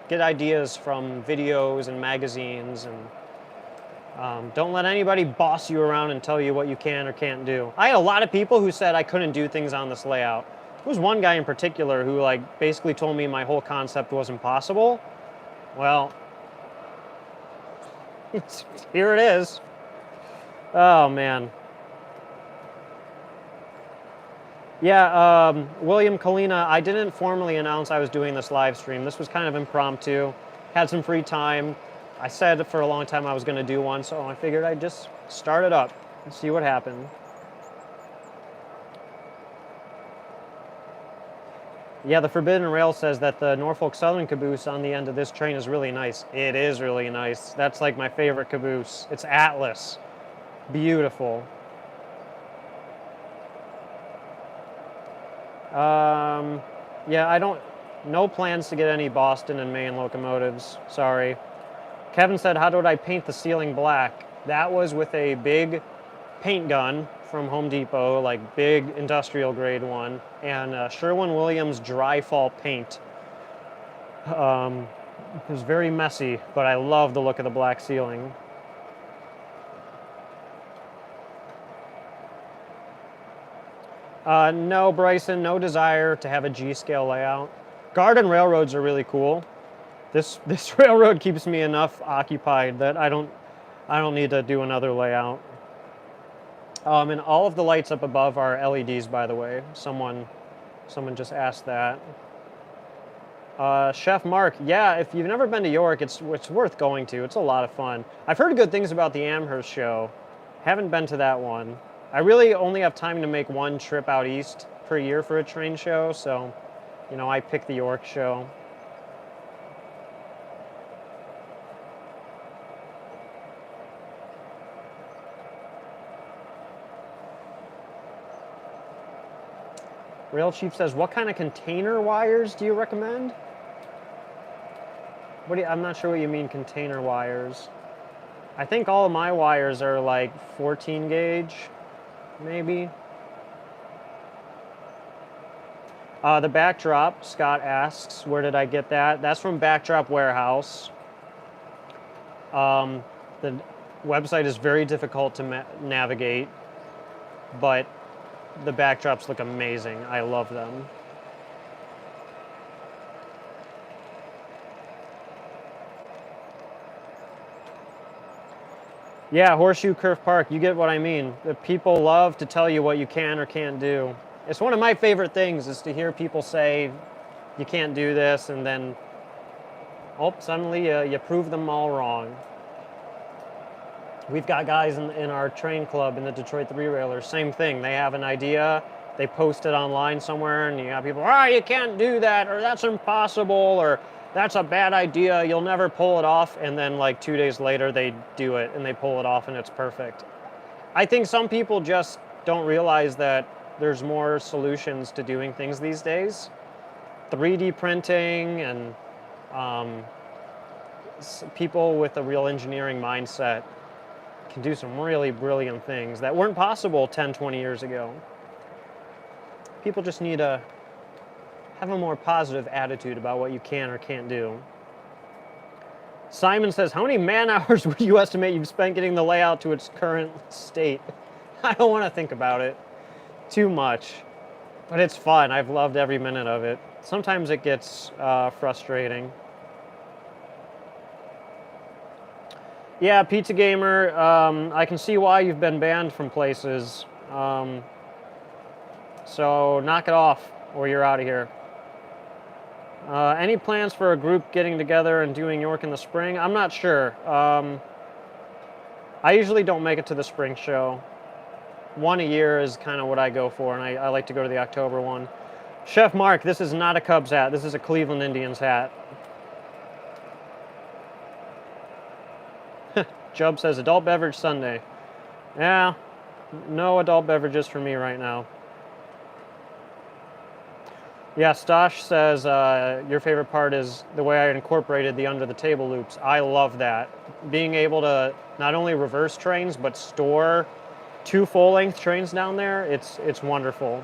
Get ideas from videos and magazines, and don't let anybody boss you around and tell you what you can or can't do. I had a lot of people who said I couldn't do things on this layout. There was one guy in particular who like basically told me my whole concept wasn't possible. Well, here it is. Oh man. Yeah, William Kalina, I didn't formally announce I was doing this live stream. This was kind of impromptu. Had some free time. I said for a long time I was going to do one, so I figured I'd just start it up and see what happened. Yeah, the Forbidden Rail says that the Norfolk Southern caboose on the end of this train is really nice. It is really nice. That's like my favorite caboose. It's Atlas. Beautiful. Yeah, no plans to get any Boston and Maine locomotives. Sorry. Kevin said, how did I paint the ceiling black? That was with a big paint gun from Home Depot, like big industrial grade one, and Sherwin-Williams dry fall paint. It was very messy, but I love the look of the black ceiling. No, Bryson, no desire to have a G-scale layout. Garden railroads are really cool. This railroad keeps me enough occupied that I don't need to do another layout. And all of the lights up above are LEDs, by the way. Someone just asked that. Chef Mark, yeah, if you've never been to York, it's worth going to. It's a lot of fun. I've heard good things about the Amherst show. Haven't been to that one. I really only have time to make one trip out east per year for a train show, so, you know, I pick the York show. Rail Chief says, what kind of container wires do you recommend? I'm not sure what you mean, container wires. I think all of my wires are like 14 gauge, maybe. The backdrop, Scott asks, where did I get that? That's from Backdrop Warehouse. The website is very difficult to navigate, but the backdrops look amazing. I love them. Yeah, Horseshoe Curve Park, you get what I mean. The people love to tell you what you can or can't do. It's one of my favorite things is to hear people say, you can't do this, and then, oh, suddenly you prove them all wrong. We've got guys in our train club in the Detroit Three Railers, same thing. They have an idea, they post it online somewhere, and you got people, oh, you can't do that, or that's impossible, or that's a bad idea, you'll never pull it off, and then like 2 days later they do it and they pull it off and it's perfect. I think some people just don't realize that there's more solutions to doing things these days. 3D printing and people with a real engineering mindset can do some really brilliant things that weren't possible 10, 20 years ago. People just need to have a more positive attitude about what you can or can't do. Simon says, how many man hours would you estimate you've spent getting the layout to its current state? I don't want to think about it too much, but it's fun. I've loved every minute of it. Sometimes it gets frustrating. Yeah, Pizza Gamer, I can see why you've been banned from places. So knock it off or you're out of here. Any plans for a group getting together and doing York in the spring? I'm not sure. I usually don't make it to the spring show. One a year is kind of what I go for, and I like to go to the October one. Chef Mark, this is not a Cubs hat. This is a Cleveland Indians hat. Jubb says, adult beverage Sunday. Yeah, no adult beverages for me right now. Yeah, Stosh says your favorite part is the way I incorporated the under the table loops. I love that. Being able to not only reverse trains, but store 2 full-length trains down there, it's wonderful.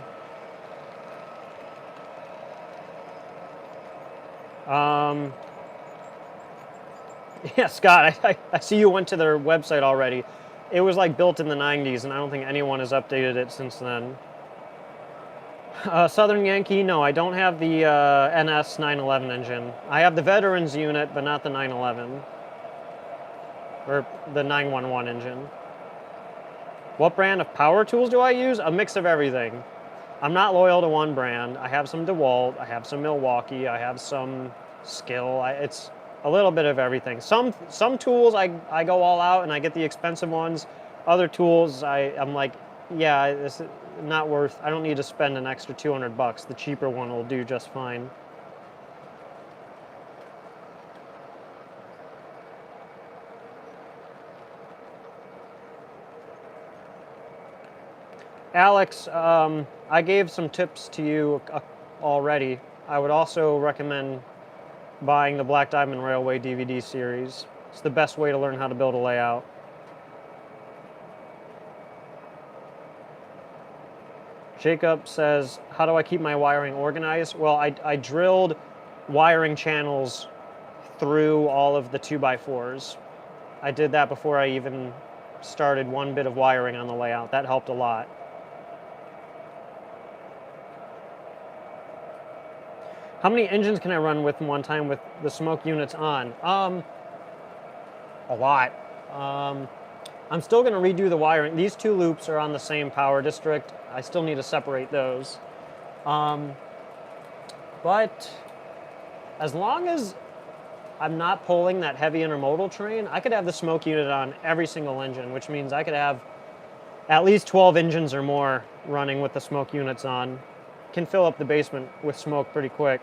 Yeah, Scott, I see you went to their website already. It was like built in the 90s, and I don't think anyone has updated it since then. Southern Yankee, no, I don't have the NS 911 engine. I have the Veterans unit, but not the 911. Or the 911 engine. What brand of power tools do I use? A mix of everything. I'm not loyal to one brand. I have some DeWalt, I have some Milwaukee, I have some Skill. It's a little bit of everything. Some tools I go all out and I get the expensive ones. Other tools I'm like, yeah, it's not worth, I don't need to spend an extra $200. The cheaper one will do just fine. Alex, I gave some tips to you already. I would also recommend buying the Black Diamond Railway DVD series. It's the best way to learn how to build a layout. Jacob says, how do I keep my wiring organized? Well, I drilled wiring channels through all of the 2x4s. I did that before I even started one bit of wiring on the layout. That helped a lot. How many engines can I run with one time with the smoke units on? A lot. I'm still going to redo the wiring. These 2 loops are on the same power district. I still need to separate those. But as long as I'm not pulling that heavy intermodal train, I could have the smoke unit on every single engine, which means I could have at least 12 engines or more running with the smoke units on. Can fill up the basement with smoke pretty quick.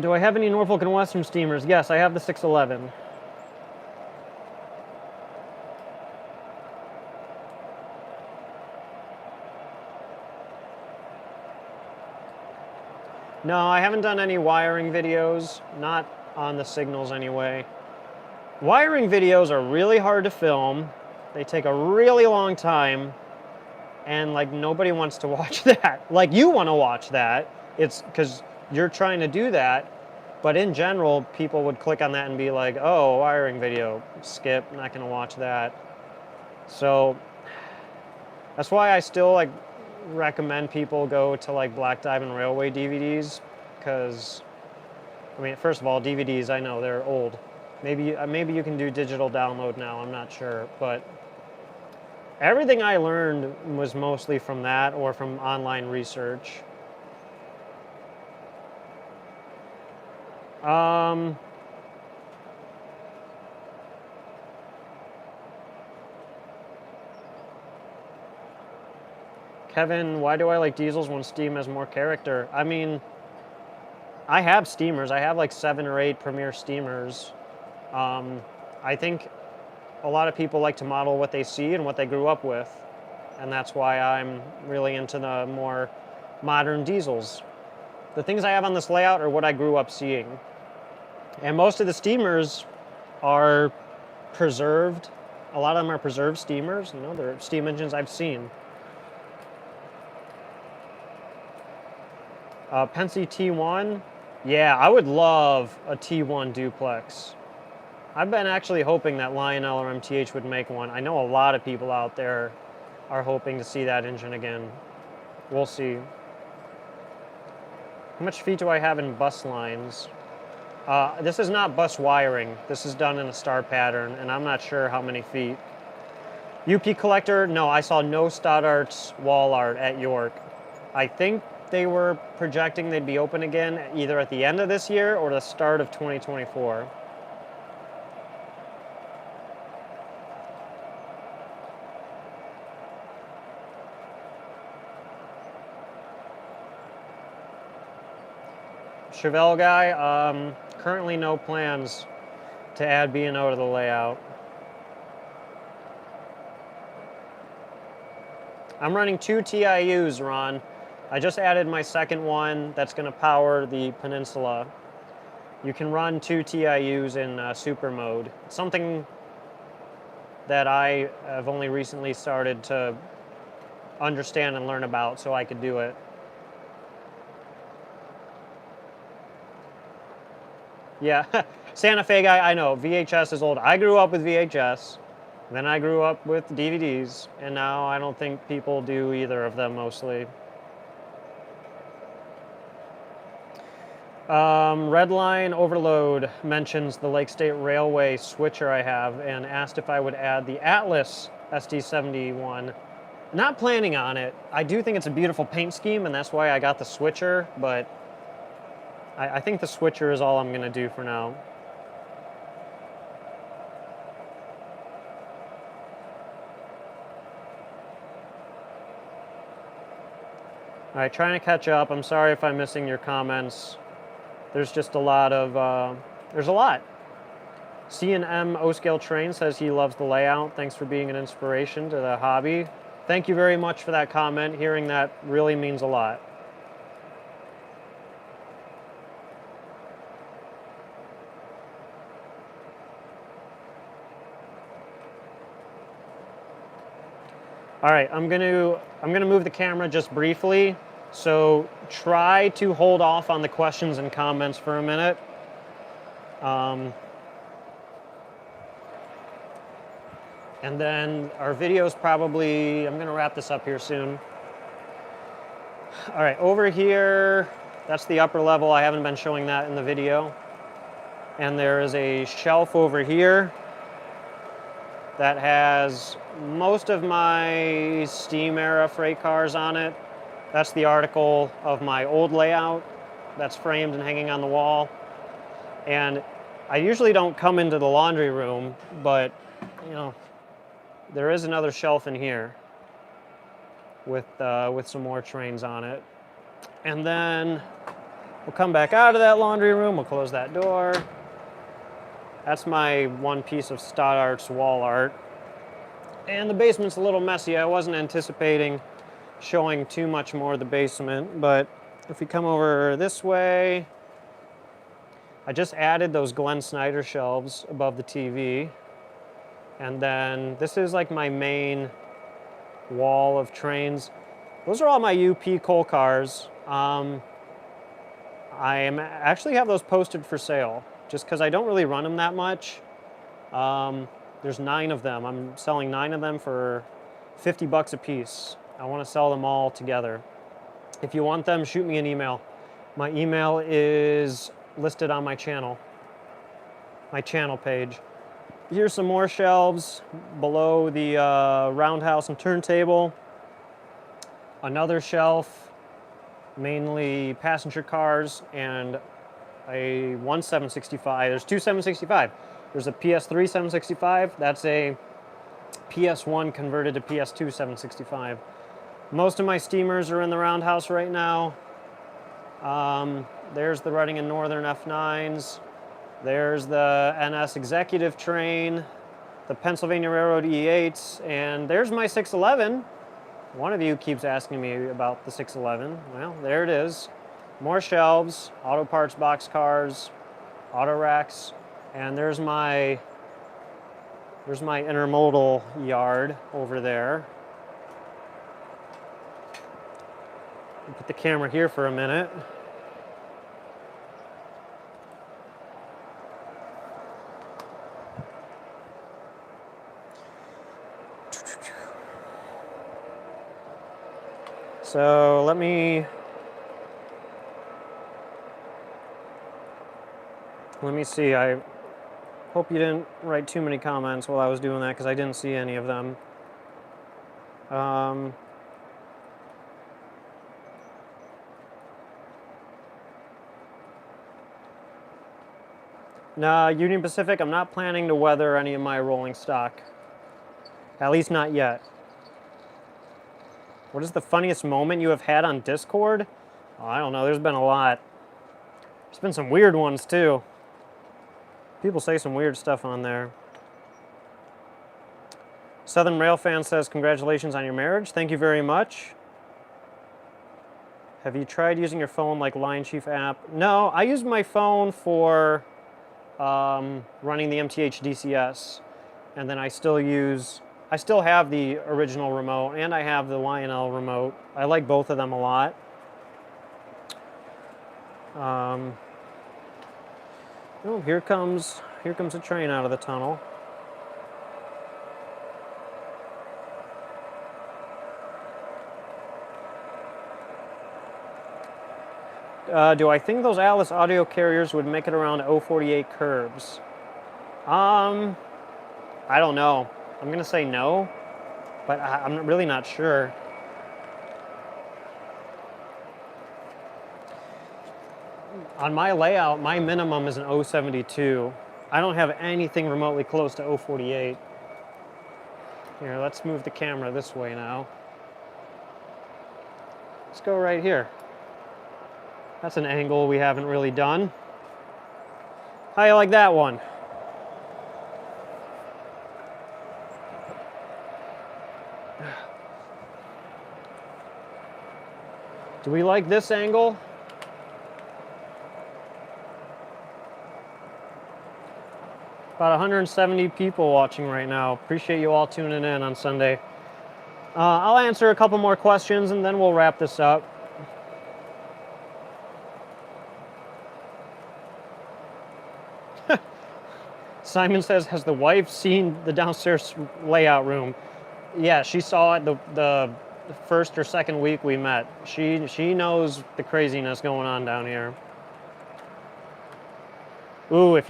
Do I have any Norfolk and Western steamers? Yes, I have the 611. No, I haven't done any wiring videos, not on the signals anyway. Wiring videos are really hard to film. They take a really long time, and like nobody wants to watch that. Like you want to watch that. It's because you're trying to do that, but in general, people would click on that and be like, oh, wiring video, skip, not gonna watch that. So that's why I still like recommend people go to like Black Diamond Railway DVDs, because I mean, first of all, DVDs, I know they're old. Maybe you can do digital download now, I'm not sure, but Everything I learned was mostly from that or from online research. Kevin, why do I like diesels when Steam has more character? I mean, I have steamers. I have like 7 or 8 Premier steamers. I think a lot of people like to model what they see and what they grew up with. And that's why I'm really into the more modern diesels. The things I have on this layout are what I grew up seeing. And most of the steamers are preserved. A lot of them are preserved steamers. You know, they're steam engines I've seen. Penske T1. Yeah, I would love a T1 duplex. I've been actually hoping that Lionel or MTH would make one. I know a lot of people out there are hoping to see that engine again. We'll see. How much feet do I have in bus lines? This is not bus wiring. This is done in a star pattern, and I'm not sure how many feet. UP Collector, no, I saw no Stoddart's wall art at York. I think they were projecting they'd be open again either at the end of this year or the start of 2024. Chevelle guy, currently no plans to add B&O to the layout. I'm running 2 TIUs, Ron. I just added my second one that's going to power the Peninsula. You can run 2 TIUs in super mode. It's something that I have only recently started to understand and learn about so I could do it. Yeah, Santa Fe guy, I know, VHS is old. I grew up with VHS, then I grew up with DVDs, and now I don't think people do either of them mostly. Redline Overload mentions the Lake State Railway switcher I have and asked if I would add the Atlas SD71. Not planning on it. I do think it's a beautiful paint scheme, and that's why I got the switcher, but I think the switcher is all I'm going to do for now. All right, trying to catch up. I'm sorry if I'm missing your comments. There's just a lot of, there's a lot. C&M O-Scale Train says he loves the layout. Thanks for being an inspiration to the hobby. Thank you very much for that comment. Hearing that really means a lot. All right, I'm gonna move the camera just briefly. So try to hold off on the questions and comments for a minute. And then our video's probably, I'm gonna wrap this up here soon. All right, over here, that's the upper level. I haven't been showing that in the video. And there is a shelf over here that has most of my Steam era freight cars on it. That's the article of my old layout that's framed and hanging on the wall. And I usually don't come into the laundry room, but you know, there is another shelf in here with some more trains on it. And then we'll come back out of that laundry room, we'll close that door. That's my one piece of Stoddart's wall art. And the basement's a little messy. I wasn't anticipating showing too much more of the basement, but if we come over this way, I just added those Glenn Snyder shelves above the TV. And then this is like my main wall of trains. Those are all my UP coal cars. I actually have those posted for sale just because I don't really run them that much. There's 9 of them. I'm selling 9 of them for $50 a piece. I want to sell them all together. If you want them, shoot me an email. My email is listed on my channel page. Here's some more shelves below the roundhouse and turntable. Another shelf, mainly passenger cars, and one 765. There's two 765. There's a PS3 765. That's a PS1 converted to PS2 765. Most of my steamers are in the roundhouse right now. There's the Reading and Northern F9s. There's the NS Executive Train, the Pennsylvania Railroad E8s, and there's my 611. One of you keeps asking me about the 611. Well, there it is. More shelves, auto parts boxcars, auto racks, and there's my intermodal yard over there. I'll put the camera here for a minute. So let me see. I hope you didn't write too many comments while I was doing that because I didn't see any of them. Nah, Union Pacific, I'm not planning to weather any of my rolling stock. At least not yet. What is the funniest moment you have had on Discord? Oh, I don't know, there's been a lot. There's been some weird ones too. People say some weird stuff on there. Southern Rail Fan says, congratulations on your marriage. Thank you very much. Have you tried using your phone like Lion Chief app? No, I use my phone for running the MTH DCS. And then I still have the original remote and I have the Lionel remote. I like both of them a lot. Oh, here comes a train out of the tunnel. Do I think those Atlas audio carriers would make it around 048 curves? I don't know. I'm going to say no, but I'm really not sure. On my layout, my minimum is an 072. I don't have anything remotely close to 048. Here, let's move the camera this way now. Let's go right here. That's an angle we haven't really done. How you like that one? Do we like this angle? About 170 people watching right now. Appreciate you all tuning in on Sunday. I'll answer a couple more questions and then we'll wrap this up. Simon says, has the wife seen the downstairs layout room? Yeah, she saw it the first or second week we met. She knows the craziness going on down here. Ooh,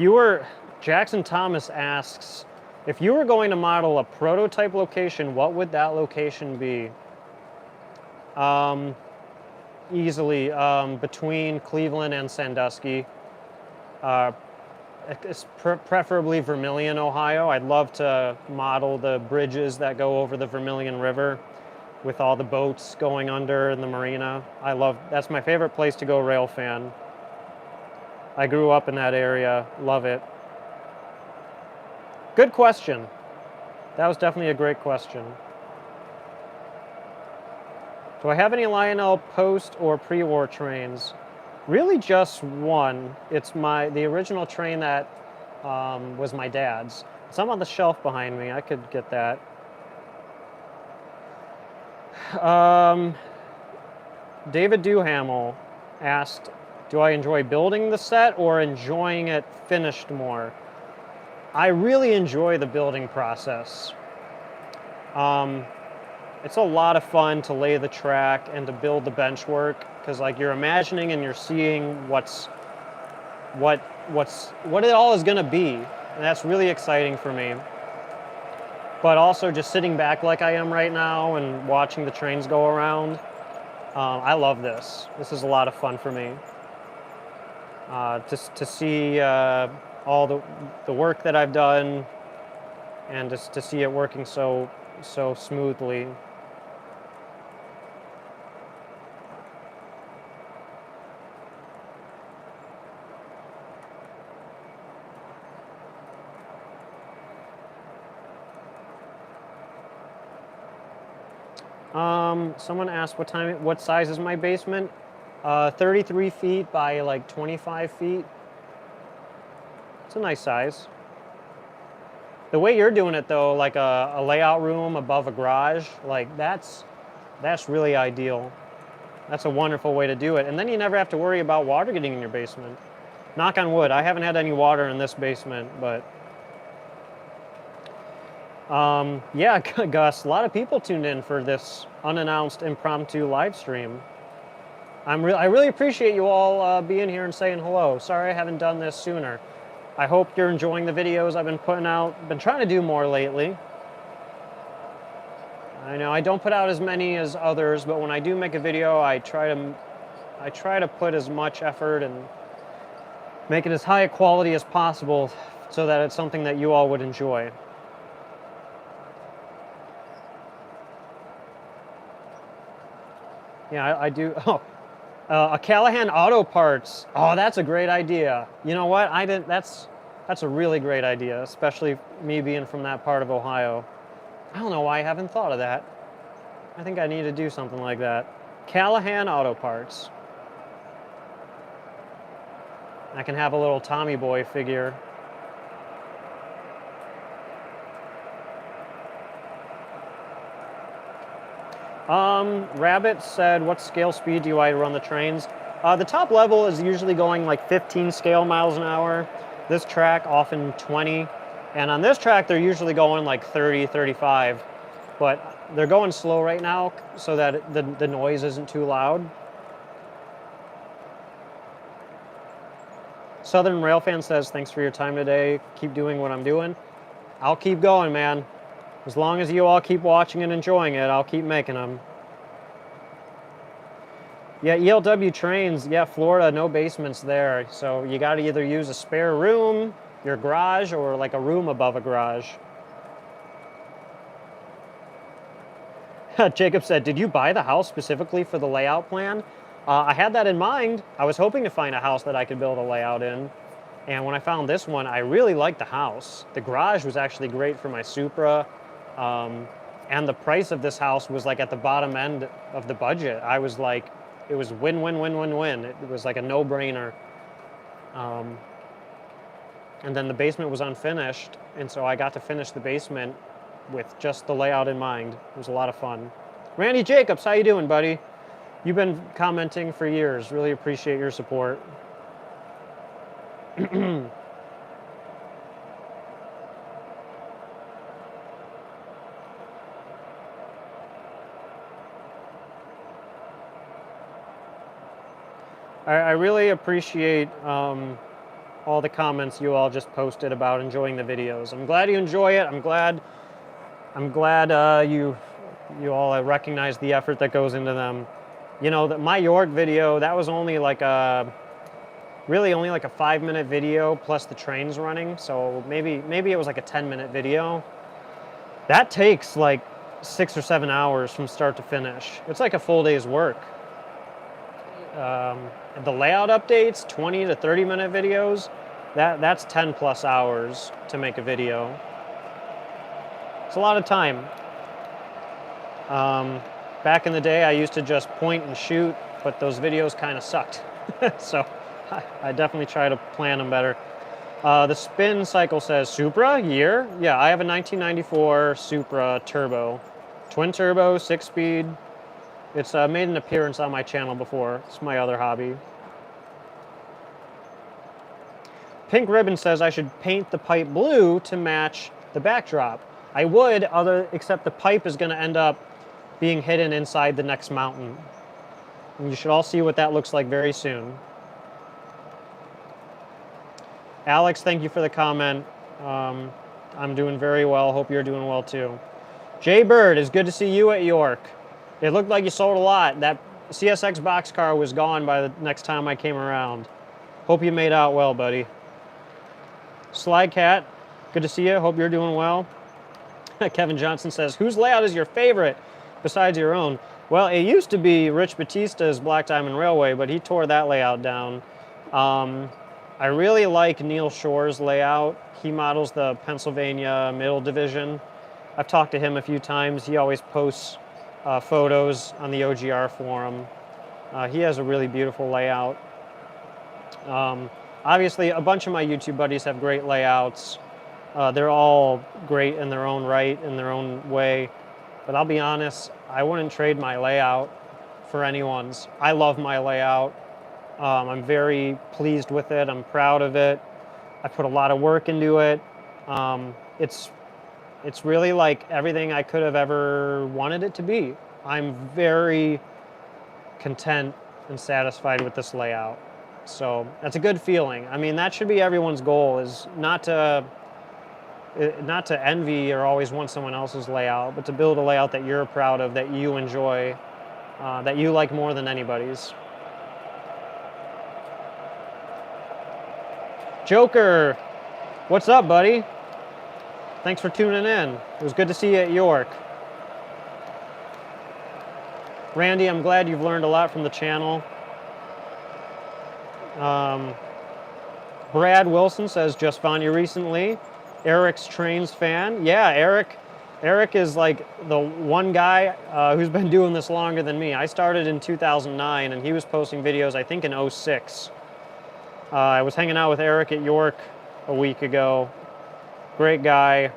Jackson Thomas asks, if you were going to model a prototype location, what would that location be? Easily between Cleveland and Sandusky. Preferably Vermilion, Ohio. I'd love to model the bridges that go over the Vermilion River with all the boats going under in the marina. That's my favorite place to go rail fan. I grew up in that area, love it. Good question. That was definitely a great question. Do I have any Lionel post or pre-war trains? Really just one. It's the original train that was my dad's. Some on the shelf behind me. I could get that. David Duhamel asked, do I enjoy building the set or enjoying it finished more? I really enjoy the building process. It's a lot of fun to lay the track and to build the bench work because like you're imagining and you're seeing what it all is going to be. And that's really exciting for me. But also just sitting back like I am right now and watching the trains go around. I love this. This is a lot of fun for me. Just to see all the work that I've done, and just to see it working so smoothly. Someone asked what size is my basement? 33 feet by like 25 feet. It's a nice size. The way you're doing it though, like a layout room above a garage, like that's really ideal. That's a wonderful way to do it. And then you never have to worry about water getting in your basement. Knock on wood, I haven't had any water in this basement, but yeah, Gus, a lot of people tuned in for this unannounced impromptu live stream. I really appreciate you all being here and saying hello. Sorry I haven't done this sooner. I hope you're enjoying the videos I've been putting out. Been trying to do more lately. I know I don't put out as many as others, but when I do make a video, I try to put as much effort and make it as high a quality as possible so that it's something that you all would enjoy. Yeah, I do. Oh, a Callahan Auto Parts. Oh, that's a great idea. You know what? That's a really great idea, especially me being from that part of Ohio. I don't know why I haven't thought of that. I think I need to do something like that. Callahan Auto Parts. I can have a little Tommy Boy figure. Rabbit said, what scale speed do I run the trains? The top level is usually going like 15 scale miles an hour. This track often 20. And on this track, they're usually going like 30, 35. But they're going slow right now so that the noise isn't too loud. Southern Railfan says, thanks for your time today. Keep doing what I'm doing. I'll keep going, man. As long as you all keep watching and enjoying it, I'll keep making them. Yeah, ELW trains, yeah, Florida, no basements there. So you got to either use a spare room, your garage, or like a room above a garage. Jacob said, did you buy the house specifically for the layout plan? I had that in mind. I was hoping to find a house that I could build a layout in. And when I found this one, I really liked the house. The garage was actually great for my Supra. And the price of this house was like at the bottom end of the budget. I was like, it was win, win, win, win, win. It was like a no-brainer. And then the basement was unfinished, and so I got to finish the basement with just the layout in mind. It was a lot of fun. Randy Jacobs, how you doing, buddy? You've been commenting for years. Really appreciate your support. I really appreciate all the comments you all just posted about enjoying the videos. I'm glad you enjoy it. I'm glad you all recognize the effort that goes into them. You know, my York video, that was only like really only like a 5-minute video plus the trains running. So maybe it was like a 10-minute video. That takes like 6 or 7 hours from start to finish. It's like a full day's work. The layout updates, 20 to 30-minute videos, that's 10 plus hours to make a video. It's a lot of time. Back in the day, I used to just point and shoot, but those videos kind of sucked. So I definitely try to plan them better. The Spin Cycle says, Supra, year? Yeah, I have a 1994 Supra Turbo. Twin turbo, 6-speed. It's made an appearance on my channel before. It's my other hobby. Pink Ribbon says I should paint the pipe blue to match the backdrop. I would, except the pipe is going to end up being hidden inside the next mountain. And you should all see what that looks like very soon. Alex, thank you for the comment. I'm doing very well. Hope you're doing well too. Jay Bird, it's good to see you at York. It looked like you sold a lot. That CSX boxcar was gone by the next time I came around. Hope you made out well, buddy. Sly Cat, good to see you. Hope you're doing well. Kevin Johnson says, whose layout is your favorite besides your own? Well, it used to be Rich Batista's Black Diamond Railway, but he tore that layout down. I really like Neil Shore's layout. He models the Pennsylvania Middle Division. I've talked to him a few times. He always posts photos on the OGR forum. He has a really beautiful layout. Obviously, a bunch of my YouTube buddies have great layouts. They're all great in their own right, in their own way. But I'll be honest, I wouldn't trade my layout for anyone's. I love my layout. I'm very pleased with it. I'm proud of it. I put a lot of work into it. It's really like everything I could have ever wanted it to be. I'm very content and satisfied with this layout. So that's a good feeling. I mean, that should be everyone's goal, is not to envy or always want someone else's layout, but to build a layout that you're proud of, that you enjoy, that you like more than anybody's. Joker, what's up, buddy? Thanks for tuning in. It was good to see you at York. Randy, I'm glad you've learned a lot from the channel. Brad Wilson says, just found you recently. Eric's Trains fan. Yeah, Eric is like the one guy who's been doing this longer than me. I started in 2009, and he was posting videos, I think, in 2006. I was hanging out with Eric at York a week ago. Great guy.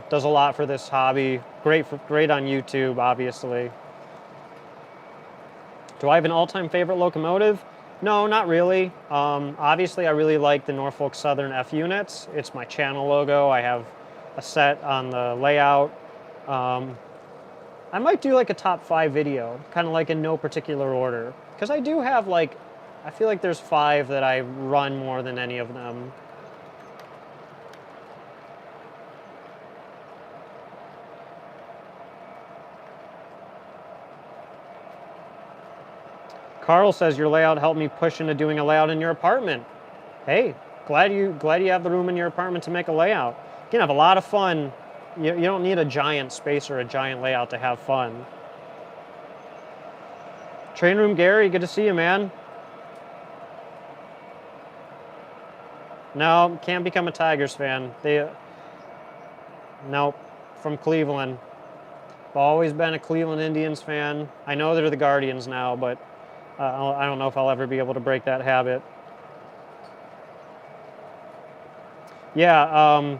Does a lot for this hobby. Great on YouTube, obviously. Do I have an all-time favorite locomotive? No, not really. Obviously, I really like the Norfolk Southern F units. It's my channel logo. I have a set on the layout. I might do like a top 5 video, kind of like in no particular order. Because I do have like, I feel like there's 5 that I run more than any of them. Carl says your layout helped me push into doing a layout in your apartment. Hey, glad you have the room in your apartment to make a layout. You can have a lot of fun. You don't need a giant space or a giant layout to have fun. Train Room Gary, good to see you, man. No, can't become a Tigers fan. Nope, from Cleveland. I've always been a Cleveland Indians fan. I know they're the Guardians now, but I don't know if I'll ever be able to break that habit. Yeah,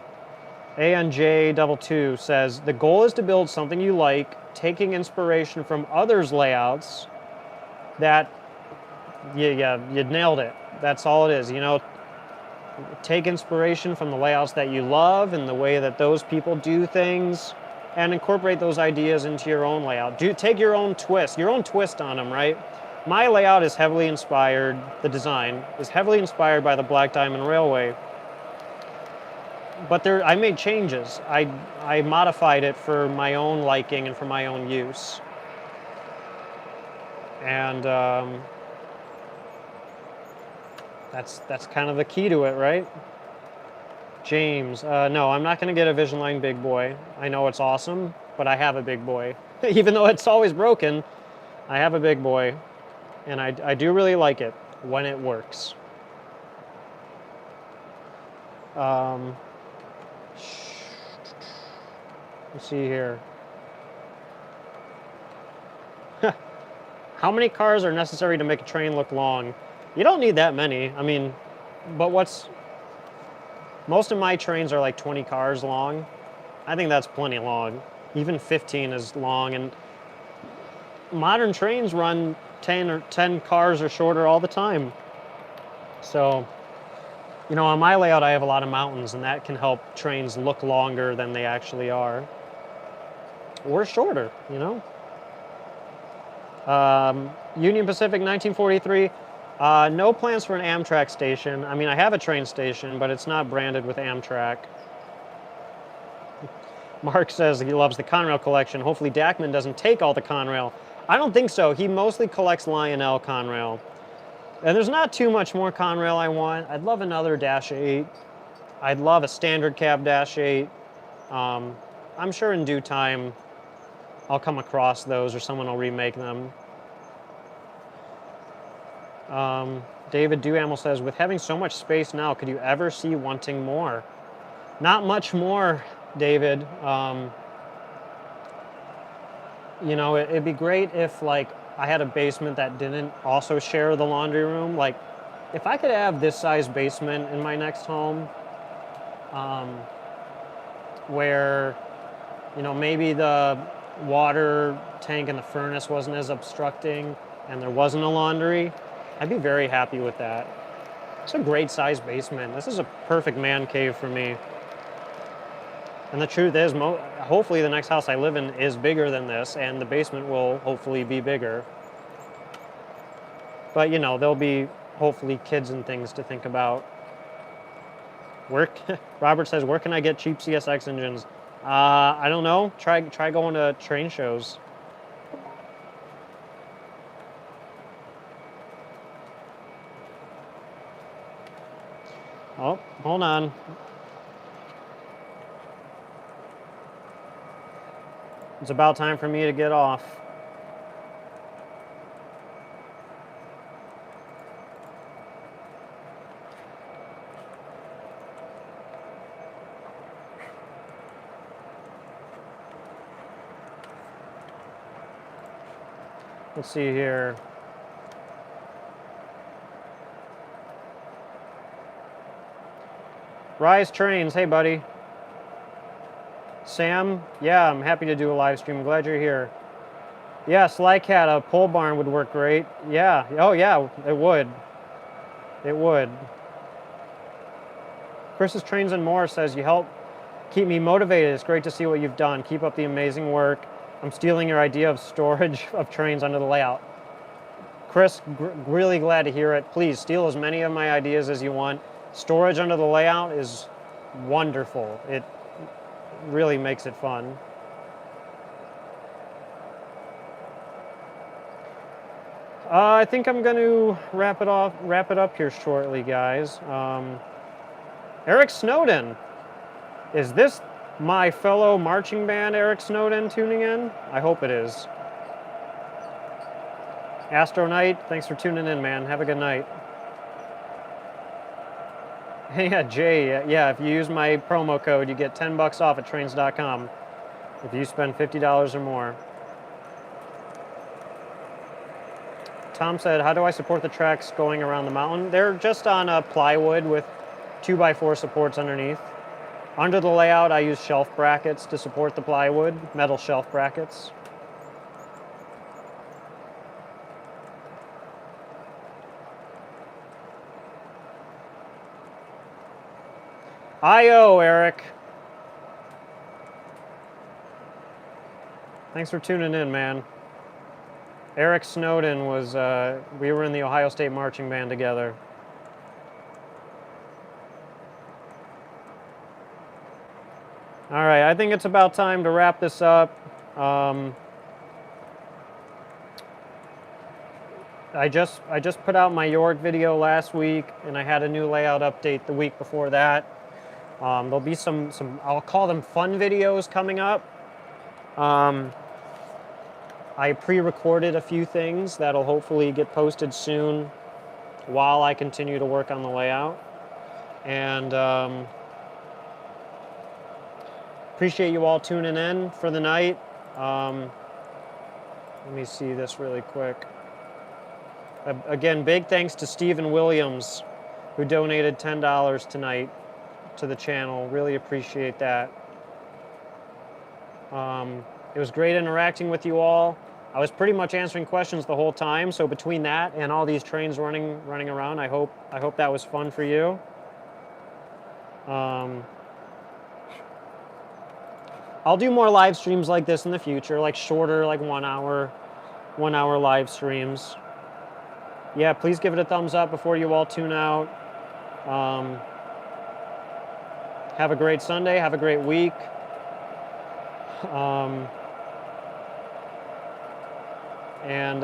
ANJ22 says, the goal is to build something you like, taking inspiration from others' layouts. That, yeah, you nailed it. That's all it is. You know, take inspiration from the layouts that you love and the way that those people do things, and incorporate those ideas into your own layout. Take your own twist on them, right? My layout is heavily inspired, the design is heavily inspired by the Black Diamond Railway. But I made changes. I modified it for my own liking and for my own use. And that's kind of the key to it, right? James, no, I'm not going to get a Vision Line Big Boy. I know it's awesome, but I have a Big Boy. Even though it's always broken, I have a Big Boy. And I do really like it when it works. Let's see here. How many cars are necessary to make a train look long? You don't need that many. I mean, but most of my trains are like 20 cars long. I think that's plenty long. Even 15 is long, and modern trains run 10 cars or shorter all the time. So, you know, on my layout I have a lot of mountains, and that can help trains look longer than they actually are. Or shorter, you know. Union Pacific 1943, no plans for an Amtrak station. I mean, I have a train station, but it's not branded with Amtrak. Mark says he loves the Conrail collection. Hopefully Dackman doesn't take all the Conrail. I don't think so. He mostly collects Lionel Conrail. And there's not too much more Conrail I want. I'd love another Dash 8. I'd love a standard cab Dash 8. I'm sure in due time I'll come across those or someone will remake them. David Duhamel says, with having so much space now, could you ever see wanting more? Not much more, David. You know, it'd be great if, like, I had a basement that didn't also share the laundry room. Like, if I could have this size basement in my next home, where, you know, maybe the water tank and the furnace wasn't as obstructing and there wasn't a laundry, I'd be very happy with that. It's a great size basement. This is a perfect man cave for me. And the truth is, hopefully the next house I live in is bigger than this, and the basement will hopefully be bigger. But, you know, there'll be hopefully kids and things to think about. Robert says, where can I get cheap CSX engines? I don't know. Try going to train shows. Oh, hold on. It's about time for me to get off. Let's see here. Rise Trains, hey buddy. Sam, yeah, I'm happy to do a live stream. I'm glad you're here. Yeah, Slycat, a pole barn would work great. Yeah, oh yeah, it would. It would. Chris's Trains and More says, you help keep me motivated. It's great to see what you've done. Keep up the amazing work. I'm stealing your idea of storage of trains under the layout. Chris, really glad to hear it. Please steal as many of my ideas as you want. Storage under the layout is wonderful. It really makes it fun. I think I'm going to wrap it up here shortly, guys. Eric Snowden. Is this my fellow marching band Eric Snowden tuning in? I hope it is. Astro Knight, thanks for tuning in, man. Have a good night. Yeah, Jay, yeah, if you use my promo code, you get $10 off at trains.com if you spend $50 or more. Tom said, how do I support the tracks going around the mountain? They're just on a plywood with 2x4 supports underneath. Under the layout, I use shelf brackets to support the plywood, metal shelf brackets. I.O. Eric. Thanks for tuning in, man. Eric Snowden was, we were in the Ohio State Marching Band together. All right, I think it's about time to wrap this up. I just put out my York video last week, and I had a new layout update the week before that. There'll be some I'll call them fun videos coming up. I pre-recorded a few things that'll hopefully get posted soon while I continue to work on the layout. And appreciate you all tuning in for the night. Let me see this really quick. Again, big thanks to Stephen Williams, who donated $10 tonight to the channel. Really appreciate that. It was great interacting with you all. I was pretty much answering questions the whole time, so between that and all these trains running around, I hope that was fun for you. I'll do more live streams like this in the future, like shorter, like 1 hour live streams. Yeah, please give it a thumbs up before you all tune out. Have a great Sunday. Have a great week. And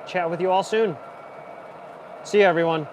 chat with you all soon. See you, everyone.